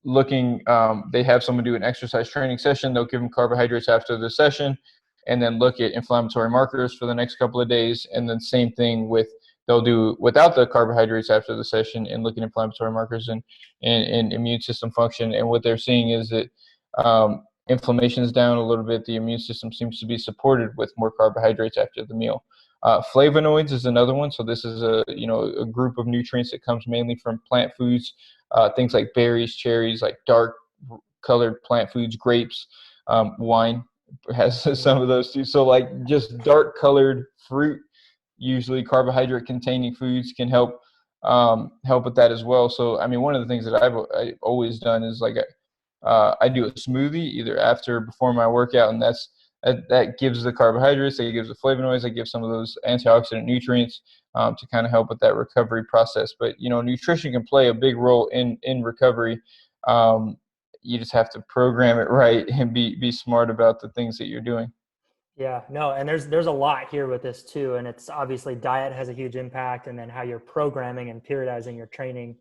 Speaker 2: looking. They have someone do an exercise training session. They'll give them carbohydrates after the session, and then look at inflammatory markers for the next couple of days. And then same thing they'll do without the carbohydrates after the session and look at inflammatory markers and immune system function. And what they're seeing is that inflammation's down a little bit. The immune system seems to be supported with more carbohydrates after the meal. Flavonoids is another one. So this is a group of nutrients that comes mainly from plant foods, things like berries, cherries, like dark colored plant foods, grapes, wine has some of those too. So like just dark colored fruit, usually carbohydrate containing foods can help with that as well. So I mean, one of the things that I've always done is like I do a smoothie either after or before my workout, and that gives the carbohydrates, that gives the flavonoids, that gives some of those antioxidant nutrients to kind of help with that recovery process. But nutrition can play a big role in recovery. You just have to program it right and be smart about the things that you're doing.
Speaker 1: Yeah, no, and there's a lot here with this too, and it's obviously diet has a huge impact, and then how you're programming and periodizing your training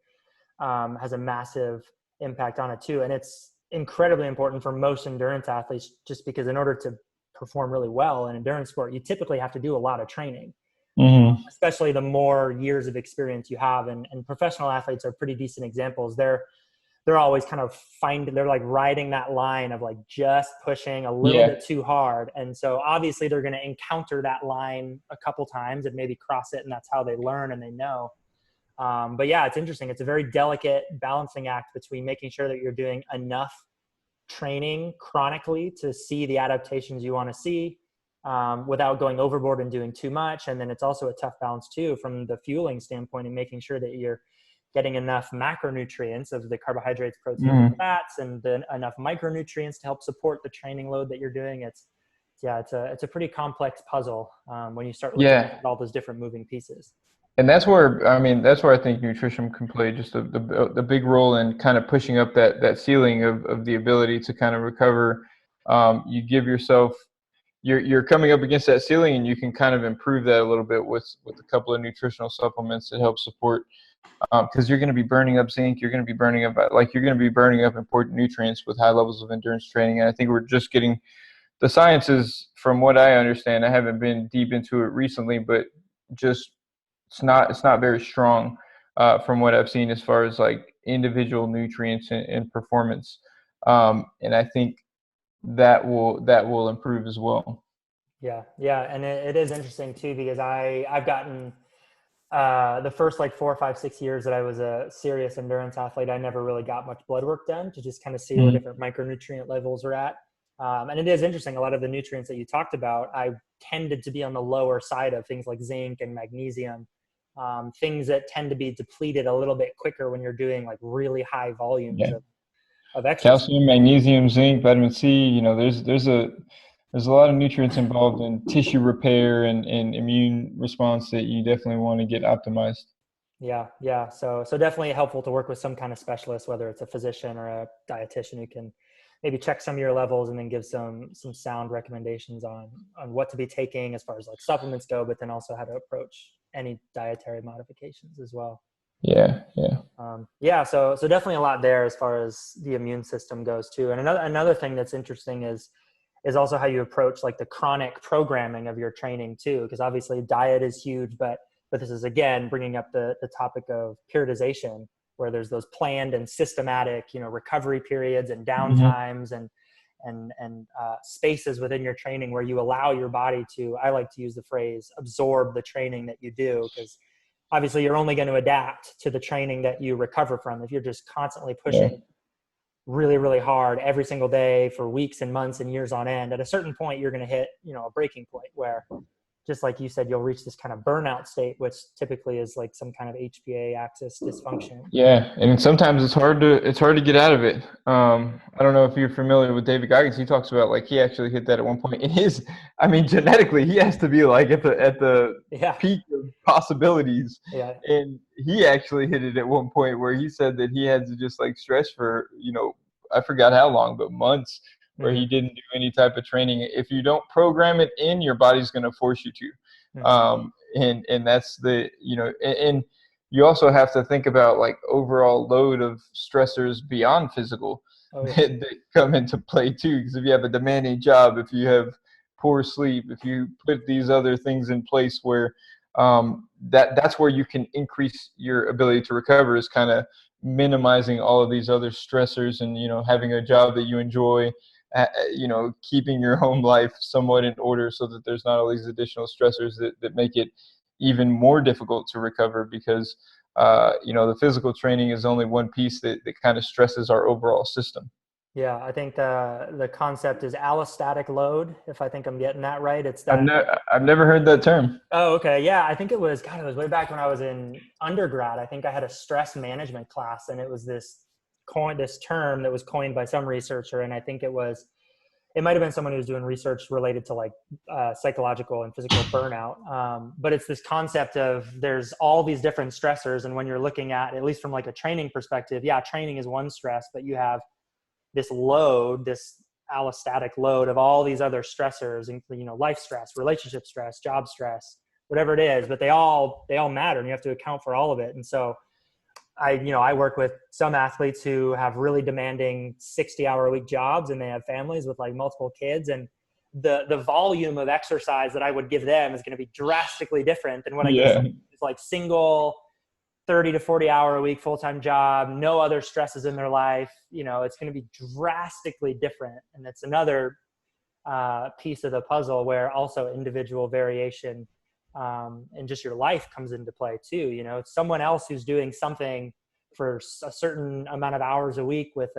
Speaker 1: has a massive impact on it too. And it's incredibly important for most endurance athletes, just because in order to perform really well in endurance sport, you typically have to do a lot of training,
Speaker 2: Mm-hmm.
Speaker 1: especially the more years of experience you have. And professional athletes are pretty decent examples. They're always kind of they're like riding that line of like just pushing a little
Speaker 2: Yeah.
Speaker 1: bit too hard. And so obviously they're going to encounter that line a couple times and maybe cross it. And that's how they learn and they know. But yeah, it's interesting. It's a very delicate balancing act between making sure that you're doing enough training chronically to see the adaptations you want to see without going overboard and doing too much. And then it's also a tough balance too from the fueling standpoint and making sure that you're getting enough macronutrients of the carbohydrates, proteins, and
Speaker 2: Mm-hmm.
Speaker 1: fats, and then enough micronutrients to help support the training load that you're doing. It's a pretty complex puzzle when you start looking
Speaker 2: Yeah.
Speaker 1: at all those different moving pieces.
Speaker 2: And that's where I think nutrition can play just the big role in kind of pushing up that ceiling of the ability to kind of recover. You give yourself, you're coming up against that ceiling, and you can kind of improve that a little bit with a couple of nutritional supplements that help support, because you're going to be burning up zinc, you're going to be burning up important nutrients with high levels of endurance training. And I think we're just getting the sciences, from what I understand. I haven't been deep into it recently, but just it's not very strong from what I've seen as far as like individual nutrients and performance. And I think that will improve as well.
Speaker 1: Yeah, and it is interesting too because I've gotten the first like 4, 5, 6 years that I was a serious endurance athlete, I never really got much blood work done to just kind of see where
Speaker 2: Mm-hmm.
Speaker 1: different micronutrient levels are at. And it is interesting. A lot of the nutrients that you talked about, I tended to be on the lower side of things like zinc and magnesium, things that tend to be depleted a little bit quicker when you're doing like really high volumes
Speaker 2: Yeah.
Speaker 1: of exercise.
Speaker 2: Calcium, magnesium, zinc, vitamin C. There's a lot of nutrients involved in tissue repair and immune response that you definitely want to get optimized.
Speaker 1: Yeah. So definitely helpful to work with some kind of specialist, whether it's a physician or a dietitian who can maybe check some of your levels and then give some sound recommendations on what to be taking as far as like supplements go, but then also how to approach any dietary modifications as well.
Speaker 2: Yeah, yeah.
Speaker 1: So definitely a lot there as far as the immune system goes too. And another thing that's interesting is also how you approach like the chronic programming of your training too, because obviously diet is huge, but this is again bringing up the topic of periodization, where there's those planned and systematic recovery periods and
Speaker 2: Hmm.
Speaker 1: downtimes and spaces within your training where you allow your body to, I like to use the phrase, absorb the training that you do, because obviously you're only going to adapt to the training that you recover from. If you're just constantly
Speaker 2: Yeah.
Speaker 1: pushing really, really hard every single day for weeks and months and years on end, at a certain point, you're going to hit, a breaking point where, just like you said, you'll reach this kind of burnout state, which typically is like some kind of HPA axis dysfunction.
Speaker 2: Yeah, and sometimes it's hard to get out of it. I don't know if you're familiar with David Goggins. He talks about like he actually hit that at one point. I mean, genetically, he has to be like at the
Speaker 1: Yeah.
Speaker 2: peak of possibilities,
Speaker 1: Yeah.
Speaker 2: and he actually hit it at one point where he said that he had to just like stress for I forgot how long, but months, where
Speaker 1: Mm-hmm.
Speaker 2: he didn't do any type of training. If you don't program it in, your body's going to force you to,
Speaker 1: Mm-hmm.
Speaker 2: and that's and you also have to think about like overall load of stressors beyond physical
Speaker 1: Oh yeah.
Speaker 2: that come into play too. Because if you have a demanding job, if you have poor sleep, if you put these other things in place where that's where you can increase your ability to recover, is kind of minimizing all of these other stressors, and having a job that you enjoy, keeping your home life somewhat in order so that there's not all these additional stressors that make it even more difficult to recover, because the physical training is only one piece that kind of stresses our overall system.
Speaker 1: Yeah, I think the concept is allostatic load, if I think I'm getting that right. It's
Speaker 2: I've,
Speaker 1: that.
Speaker 2: ne- I've never heard that term.
Speaker 1: Oh, okay. Yeah, I think it was, God, it was way back when I was in undergrad. I think I had a stress management class, and it was this term that was coined by some researcher, and I think it might have been someone who was doing research related to like psychological and physical burnout. But it's this concept of there's all these different stressors, and when you're looking at least from like a training perspective, yeah, training is one stress, but you have this load, this allostatic load of all these other stressors, life stress, relationship stress, job stress, whatever it is, but they all matter, and you have to account for all of it. And so I work with some athletes who have really demanding 60-hour-a-week jobs, and they have families with like multiple kids, and the volume of exercise that I would give them is going to be drastically different than what I give
Speaker 2: Yeah.
Speaker 1: someone who's like single 30 to 40 hour a week full-time job, no other stresses in their life. It's going to be drastically different. And that's another piece of the puzzle where also individual variation and just your life comes into play too. Someone else who's doing something for a certain amount of hours a week with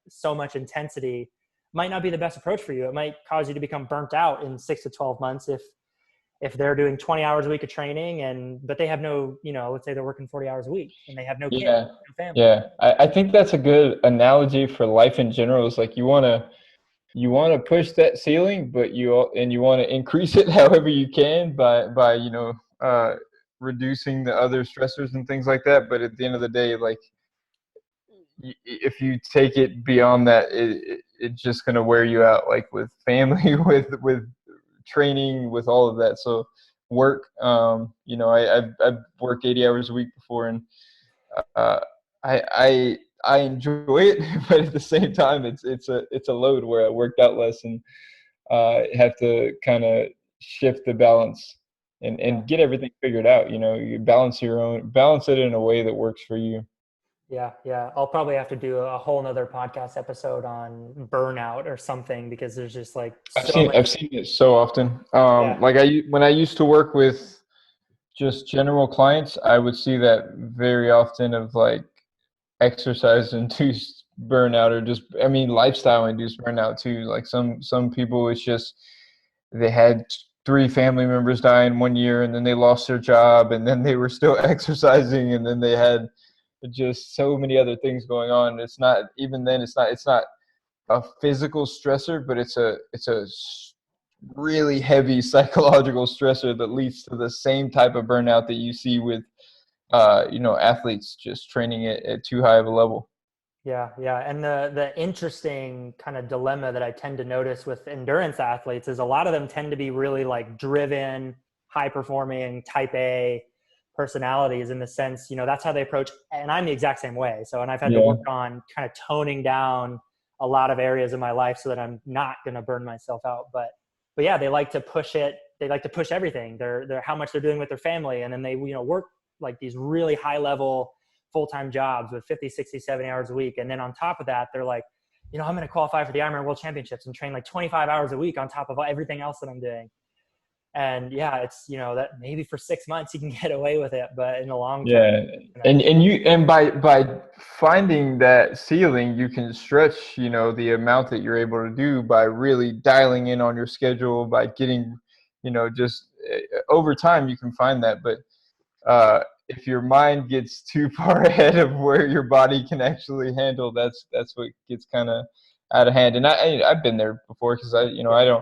Speaker 1: so much intensity might not be the best approach for you. It might cause you to become burnt out in 6 to 12 months if they're doing 20 hours a week of training but they have no, let's say they're working 40 hours a week and they have no kids,
Speaker 2: Yeah.
Speaker 1: no family.
Speaker 2: Yeah. I think that's a good analogy for life in general. It's like you want to push that ceiling, but you want to increase it however you can by reducing the other stressors and things like that. But at the end of the day, like if you take it beyond that, it's just going to wear you out, like with family, with training, with all of that. So work, I've worked 80 hours a week before, and uh, I enjoy it, but at the same time, it's a load where I worked out less and have to kind of shift the balance
Speaker 1: Yeah.
Speaker 2: and get everything figured out. You balance it in a way that works for you.
Speaker 1: Yeah. Yeah. I'll probably have to do a whole nother podcast episode on burnout or something, because there's just like
Speaker 2: I've
Speaker 1: so
Speaker 2: seen
Speaker 1: many.
Speaker 2: I've seen it so often.
Speaker 1: Yeah.
Speaker 2: Like when I used to work with just general clients, I would see that very often of like exercise induced burnout, or just, I mean, lifestyle induced burnout too. Like some people, it's just they had 3 family members die in one year, and then they lost their job, and then they were still exercising, and then they had just so many other things going on. It's not, even then, it's not a physical stressor, but it's a really heavy psychological stressor that leads to the same type of burnout that you see with athletes just training at too high of a level.
Speaker 1: Yeah, yeah. And the interesting kind of dilemma that I tend to notice with endurance athletes is a lot of them tend to be really like driven, high performing, type A personalities, in the sense, that's how they approach. And I'm the exact same way. And I've had to
Speaker 2: Yeah.
Speaker 1: work on kind of toning down a lot of areas of my life so that I'm not going to burn myself out. But yeah, they like to push it. They like to push everything. They're how much they're doing with their family. And then they, work like these really high level full-time jobs with 50, 60, 70 hours a week. And then on top of that, they're like, I'm going to qualify for the Ironman World Championships and train like 25 hours a week on top of everything else that I'm doing. And yeah, it's, that maybe for 6 months you can get away with it, but in the long term,
Speaker 2: Yeah. And by finding that ceiling, you can stretch, the amount that you're able to do by really dialing in on your schedule, by getting, just over time you can find that. But if your mind gets too far ahead of where your body can actually handle, that's what gets kind of out of hand. And I've been there before, because
Speaker 1: yeah.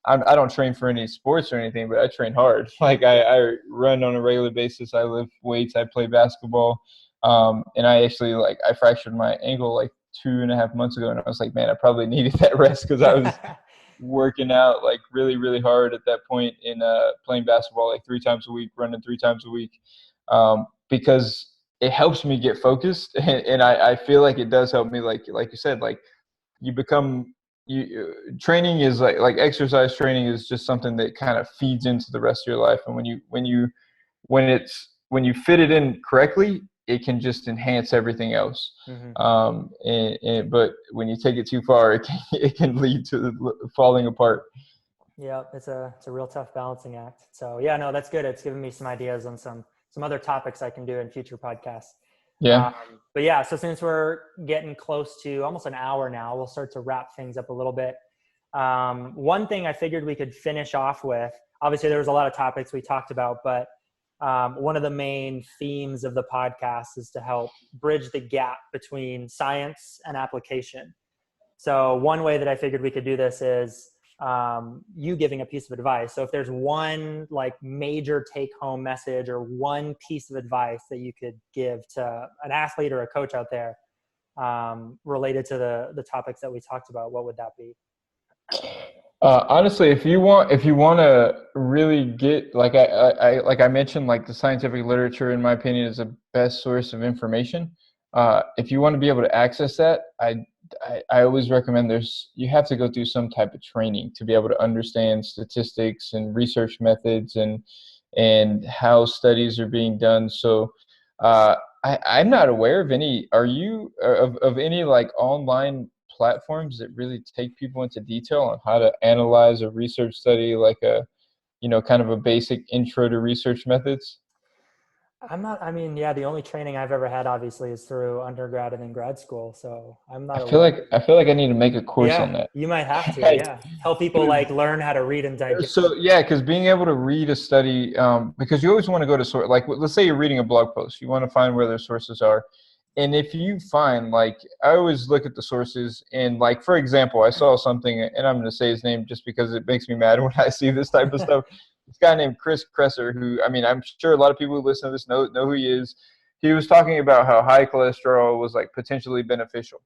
Speaker 2: I don't train for any sports or anything, but I train hard. Like I run on a regular basis. I lift weights. I play basketball. And I actually, like, I fractured my ankle like 2.5 months ago, and I was like, man, I probably needed that rest, because I was working out like really, really hard at that point, in playing basketball like 3 times a week, running 3 times a week, because it helps me get focused, and I feel like it does help me, like you said, like you become training is like exercise training is just something that kind of feeds into the rest of your life, and when you fit it in correctly, it can just enhance everything else.
Speaker 1: Hmm.
Speaker 2: But when you take it too far, it can lead to falling apart.
Speaker 1: Yeah, it's a real tough balancing act. So yeah, no, that's good. It's given me some ideas on some other topics I can do in future podcasts.
Speaker 2: Yeah.
Speaker 1: But yeah, so since we're getting close to almost an hour now, we'll start to wrap things up a little bit. One thing I figured we could finish off with, obviously there was a lot of topics we talked about, but one of the main themes of the podcast is to help bridge the gap between science and application. So one way that I figured we could do this is you giving a piece of advice. So if there's one like major take home message or one piece of advice that you could give to an athlete or a coach out there related to the topics that we talked about, what would that be?
Speaker 2: Honestly, if you want to really get like I mentioned, like the scientific literature, in my opinion, is the best source of information. If you want to be able to access that, I always recommend you have to go through some type of training to be able to understand statistics and research methods and how studies are being done. So I'm not aware of any. Are you of any like online platforms that really take people into detail on how to analyze a research study, like a kind of a basic intro to research methods?
Speaker 1: I mean, yeah, the only training I've ever had obviously is through undergrad and then grad school. So I'm
Speaker 2: I
Speaker 1: not
Speaker 2: feel
Speaker 1: aware.
Speaker 2: like I feel like I need to make a course on
Speaker 1: Yeah,
Speaker 2: that.
Speaker 1: you might have to. Yeah. Help people like learn how to read and digest.
Speaker 2: So yeah, because being able to read a study, because you always want to go to source. Like let's say you're reading a blog post, you want to find where their sources are, and if you find like I always look at the sources, and like for example, I saw something, and I'm going to say his name just because it makes me mad when I see this type of stuff. This guy named Chris Kresser, who I mean, I'm sure a lot of people who listen to this know who he is. He was talking about how high cholesterol was like potentially beneficial.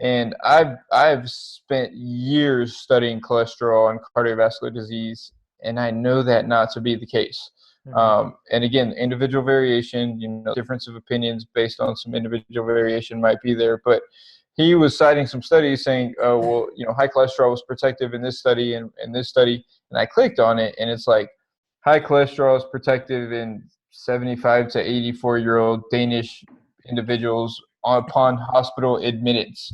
Speaker 2: And I've spent years studying cholesterol and cardiovascular disease, and I know that not to be the case.
Speaker 1: Hmm.
Speaker 2: And again, individual variation, difference of opinions based on some individual variation might be there. But he was citing some studies saying, oh, well, high cholesterol was protective in this study and in this study. And I clicked on it, and it's like high cholesterol is protective in 75 to 84-year-old Danish individuals upon hospital admittance.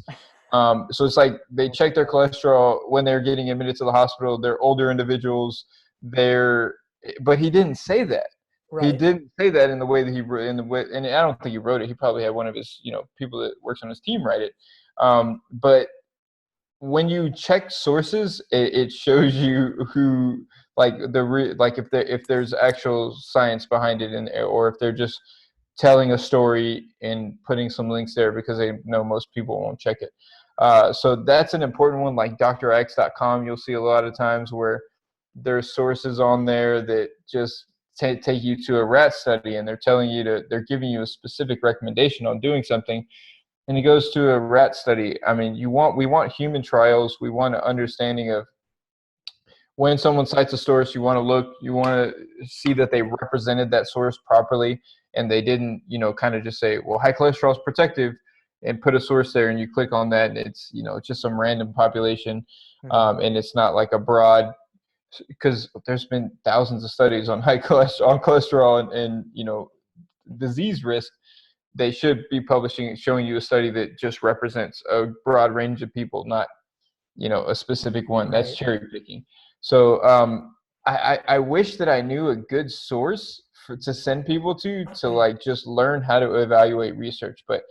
Speaker 2: So it's like they check their cholesterol when they're getting admitted to the hospital. They're older individuals. But he didn't say that. He
Speaker 1: Right.
Speaker 2: didn't say that in the way that he wrote in the way, and I don't think he wrote it. He probably had one of his, people that works on his team write it. But when you check sources, it shows you who like like if there's actual science behind it, or if they're just telling a story and putting some links there because they know most people won't check it. So that's an important one. Like drx.com, you'll see a lot of times where there's sources on there that just take you to a rat study, and they're giving you a specific recommendation on doing something, and he goes to a rat study. I mean, we want human trials. We want an understanding of when someone cites a source, you want to see that they represented that source properly, and they didn't, kind of just say, well, high cholesterol is protective, and put a source there, and you click on that, and it's just some random population,
Speaker 1: Hmm.
Speaker 2: and it's not like a broad, because there's been thousands of studies on cholesterol and disease risk. They should be publishing, showing you a study that just represents a broad range of people, not a specific one. That's
Speaker 1: Right.
Speaker 2: cherry picking. So I wish that I knew a good source to send people to like just learn how to evaluate research. But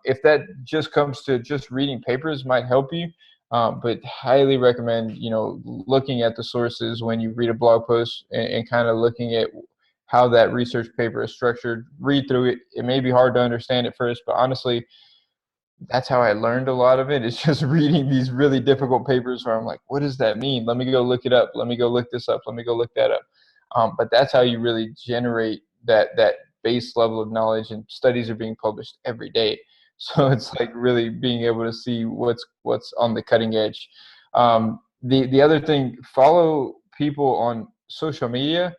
Speaker 2: if that just comes to just reading papers might help you. But highly recommend looking at the sources when you read a blog post, and kind of looking at how that research paper is structured. Read through it. It may be hard to understand at first, but honestly, that's how I learned a lot of it. It's just reading these really difficult papers where I'm like, what does that mean? Let me go look it up. Let me go look this up. Let me go look that up. But that's how you really generate that base level of knowledge, and studies are being published every day. So it's like really being able to see what's on the cutting edge. The other thing, follow people on social media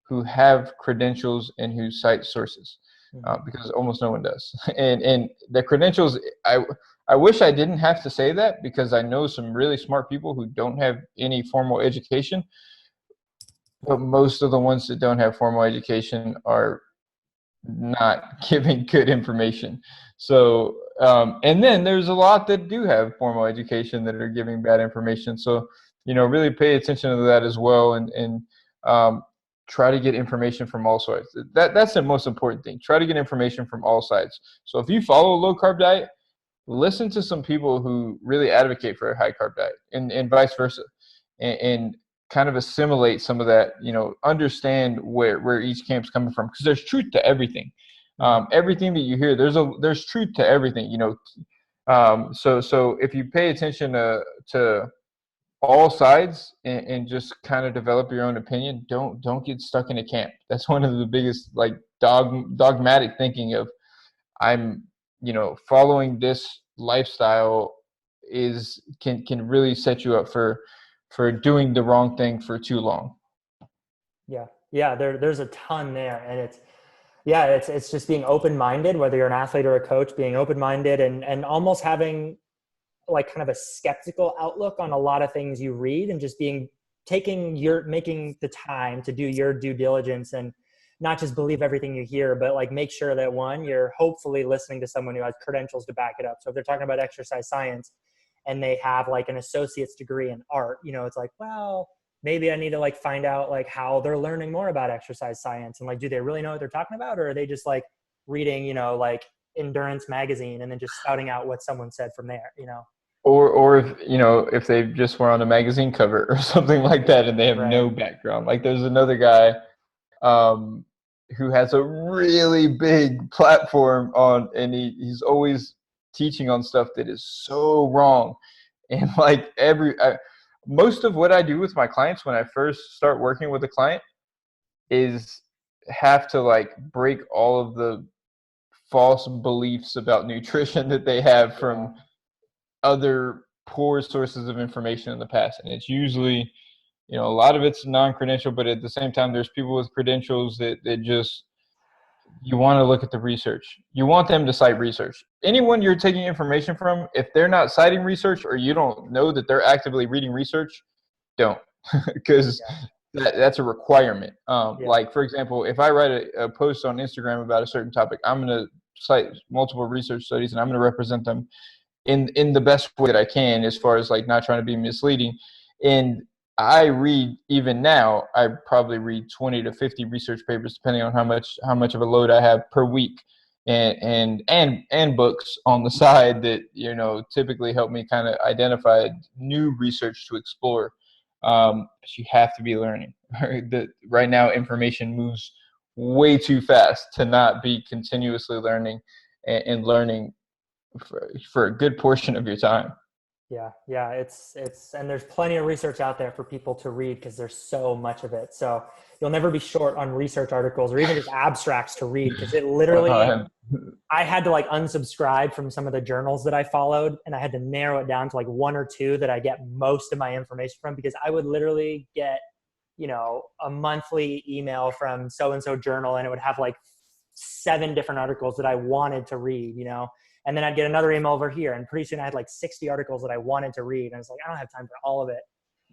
Speaker 2: who have credentials and who cite sources,
Speaker 1: Hmm.
Speaker 2: because almost no one does. And the credentials, I wish I didn't have to say that, because I know some really smart people who don't have any formal education, but most of the ones that don't have formal education are not giving good information. So, and then there's a lot that do have formal education that are giving bad information. So, really pay attention to that as well, and try to get information from all sides. That's the most important thing. Try to get information from all sides. So if you follow a low carb diet, listen to some people who really advocate for a high carb diet, and vice versa, and kind of assimilate some of that, understand where each camp's coming from, because there's truth to everything. Everything that you hear, there's truth to everything, so if you pay attention to all sides, and just kind of develop your own opinion, don't get stuck in a camp. That's one of the biggest, like, dogmatic thinking of, I'm, following this lifestyle can really set you up for doing the wrong thing for too long.
Speaker 1: Yeah. There's a ton there, and it's just being open-minded, whether you're an athlete or a coach, being open-minded and almost having like kind of a skeptical outlook on a lot of things you read, and just making the time to do your due diligence and not just believe everything you hear, but like make sure that, one, you're hopefully listening to someone who has credentials to back it up. So if they're talking about exercise science and they have like an associate's degree in art, it's like, well, maybe I need to like find out like how they're learning more about exercise science, and like, do they really know what they're talking about? Or are they just like reading, like Endurance magazine and then just spouting out what someone said from there,
Speaker 2: Or if they just were on a magazine cover or something like that, and they have
Speaker 1: Right.
Speaker 2: no background. Like, there's another guy um, who has a really big platform and he's always teaching on stuff that is so wrong. And like most of what I do with my clients when I first start working with a client is have to like break all of the false beliefs about nutrition that they have from other poor sources of information in the past. And it's usually, a lot of it's non-credential, but at the same time, there's people with credentials that just, you want to look at the research. You want them to cite research. Anyone you're taking information from, if they're not citing research, or you don't know that they're actively reading research, don't, because that's a requirement. Like, for example, if I write a post on Instagram about a certain topic, I'm going to cite multiple research studies, and I'm going to represent them in the best way that I can, as far as like not trying to be misleading. And I read, even now, I probably read 20 to 50 research papers, depending on how much of a load I have per week, and books on the side that typically help me kind of identify new research to explore. But you have to be learning. Right now, information moves way too fast to not be continuously learning and learning for a good portion of your time.
Speaker 1: Yeah. It's, and there's plenty of research out there for people to read because there's so much of it. So you'll never be short on research articles or even just abstracts to read, because it literally, I had to like unsubscribe from some of the journals that I followed, and I had to narrow it down to like one or two that I get most of my information from, because I would literally get, a monthly email from so-and-so journal, and it would have like 7 different articles that I wanted to read, and then I'd get another email over here, and pretty soon I had like 60 articles that I wanted to read. And it's like, I don't have time for all of it.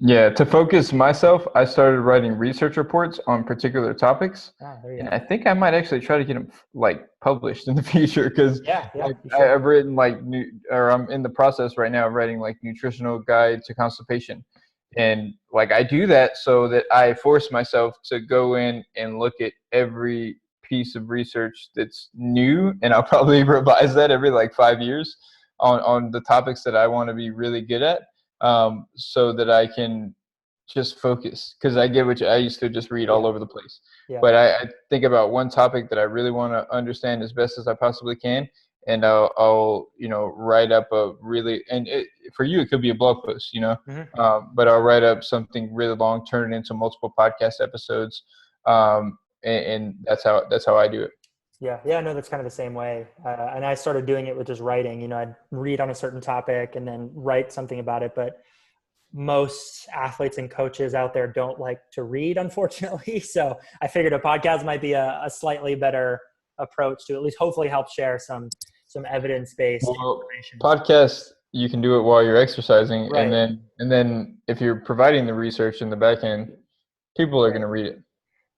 Speaker 2: Yeah, to focus myself, I started writing research reports on particular topics.
Speaker 1: There you
Speaker 2: And
Speaker 1: go.
Speaker 2: I think I might actually try to get them like published in the future, because
Speaker 1: Sure.
Speaker 2: I've written like I'm in the process right now of writing like nutritional guide to constipation. And like, I do that so that I force myself to go in and look at every piece of research that's new, and I'll probably revise that every like 5 years on the topics that I want to be really good at, so that I can just focus, because I used to just read all over the place. But I think about one topic that I really want to understand as best as I possibly can, and I'll write up a really, for you it could be a blog post, but I'll write up something really long, turn it into multiple podcast episodes, and that's how I do it.
Speaker 1: Yeah, no, that's kind of the same way. And I started doing it with just writing. I'd read on a certain topic and then write something about it. But most athletes and coaches out there don't like to read, unfortunately. So I figured a podcast might be a slightly better approach to at least hopefully help share some evidence-based information.
Speaker 2: Podcast, you can do it while you're exercising,
Speaker 1: Right.
Speaker 2: and then if you're providing the research in the back end, people are going to read it.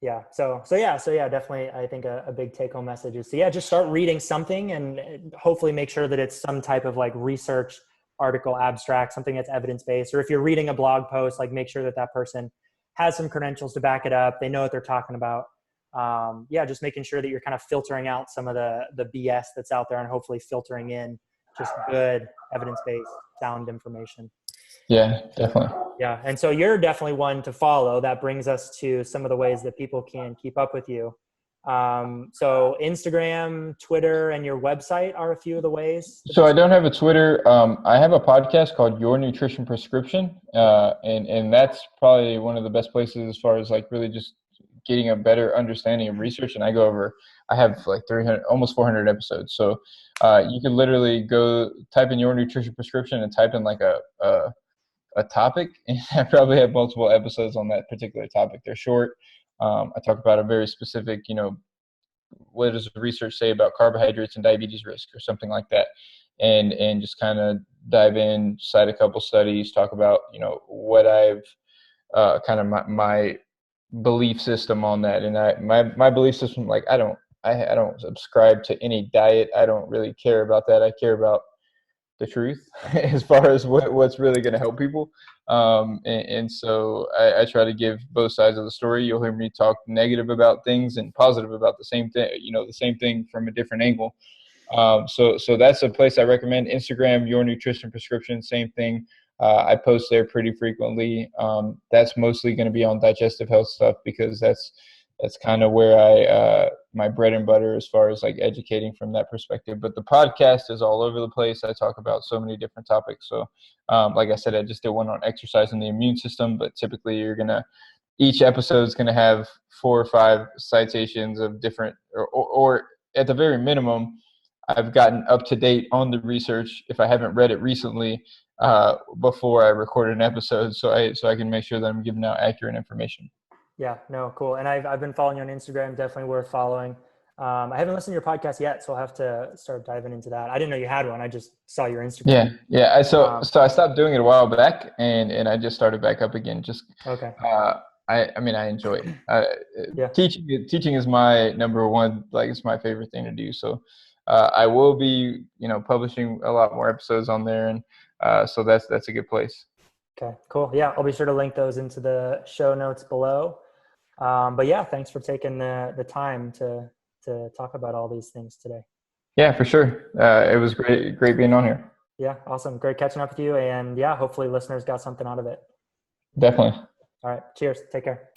Speaker 1: Yeah. So yeah, definitely. I think a big take home message is just start reading something and hopefully make sure that it's some type of like research article, abstract, something that's evidence based. Or if you're reading a blog post, like make sure that that person has some credentials to back it up. They know what they're talking about. Just making sure that you're kind of filtering out some of the BS that's out there and hopefully filtering in just good evidence based sound information.
Speaker 2: Yeah, definitely.
Speaker 1: Yeah. And so you're definitely one to follow. That brings us to some of the ways that people can keep up with you. So Instagram, Twitter, and your website are a few of the ways.
Speaker 2: So I don't have a Twitter. I have a podcast called Your Nutrition Prescription, and that's probably one of the best places as far as like really just getting a better understanding of research. And I have like 300, almost 400 episodes. So you can literally go type in Your Nutrition Prescription and type in like a topic, and I probably have multiple episodes on that particular topic. They're short. I talk about a very specific, what does the research say about carbohydrates and diabetes risk or something like that, and just kind of dive in, cite a couple studies, talk about what I've kind of my belief system on that. And my belief system, like I don't subscribe to any diet. I don't really care about that. I care about the truth as far as what's really going to help people. And so I try to give both sides of the story. You'll hear me talk negative about things and positive about the same thing, the same thing from a different angle. So that's a place I recommend. Instagram, Your Nutrition Prescription, same thing. I post there pretty frequently. That's mostly going to be on digestive health stuff because that's kind of where my bread and butter as far as like educating from that perspective. But the podcast is all over the place. I talk about so many different topics. So like I said, I just did one on exercise and the immune system, but typically each episode is going to have 4 or 5 citations of different, or at the very minimum, I've gotten up to date on the research if I haven't read it recently before I record an episode, so I can make sure that I'm giving out accurate information.
Speaker 1: Yeah, no, cool. And I've been following you on Instagram, definitely worth following. I haven't listened to your podcast yet, so I'll have to start diving into that. I didn't know you had one. I just saw your Instagram.
Speaker 2: Yeah. So I stopped doing it a while back, and I just started back up again. Just
Speaker 1: okay.
Speaker 2: I enjoy it. Teaching is my number one. Like it's my favorite thing to do. So I will be publishing a lot more episodes on there, and so that's a good place.
Speaker 1: Okay, cool. Yeah, I'll be sure to link those into the show notes below. But yeah, thanks for taking the time to talk about all these things today.
Speaker 2: Yeah, for sure. It was great being on here.
Speaker 1: Yeah, awesome. Great catching up with you. And yeah, hopefully listeners got something out of it.
Speaker 2: Definitely.
Speaker 1: All right. Cheers. Take care.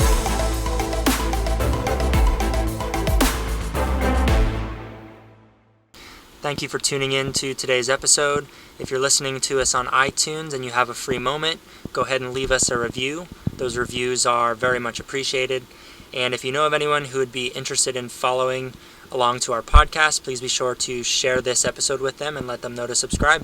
Speaker 1: Thank you for tuning in to today's episode. If you're listening to us on iTunes and you have a free moment, go ahead and leave us a review. Those reviews are very much appreciated. And if you know of anyone who would be interested in following along to our podcast, please be sure to share this episode with them and let them know to subscribe.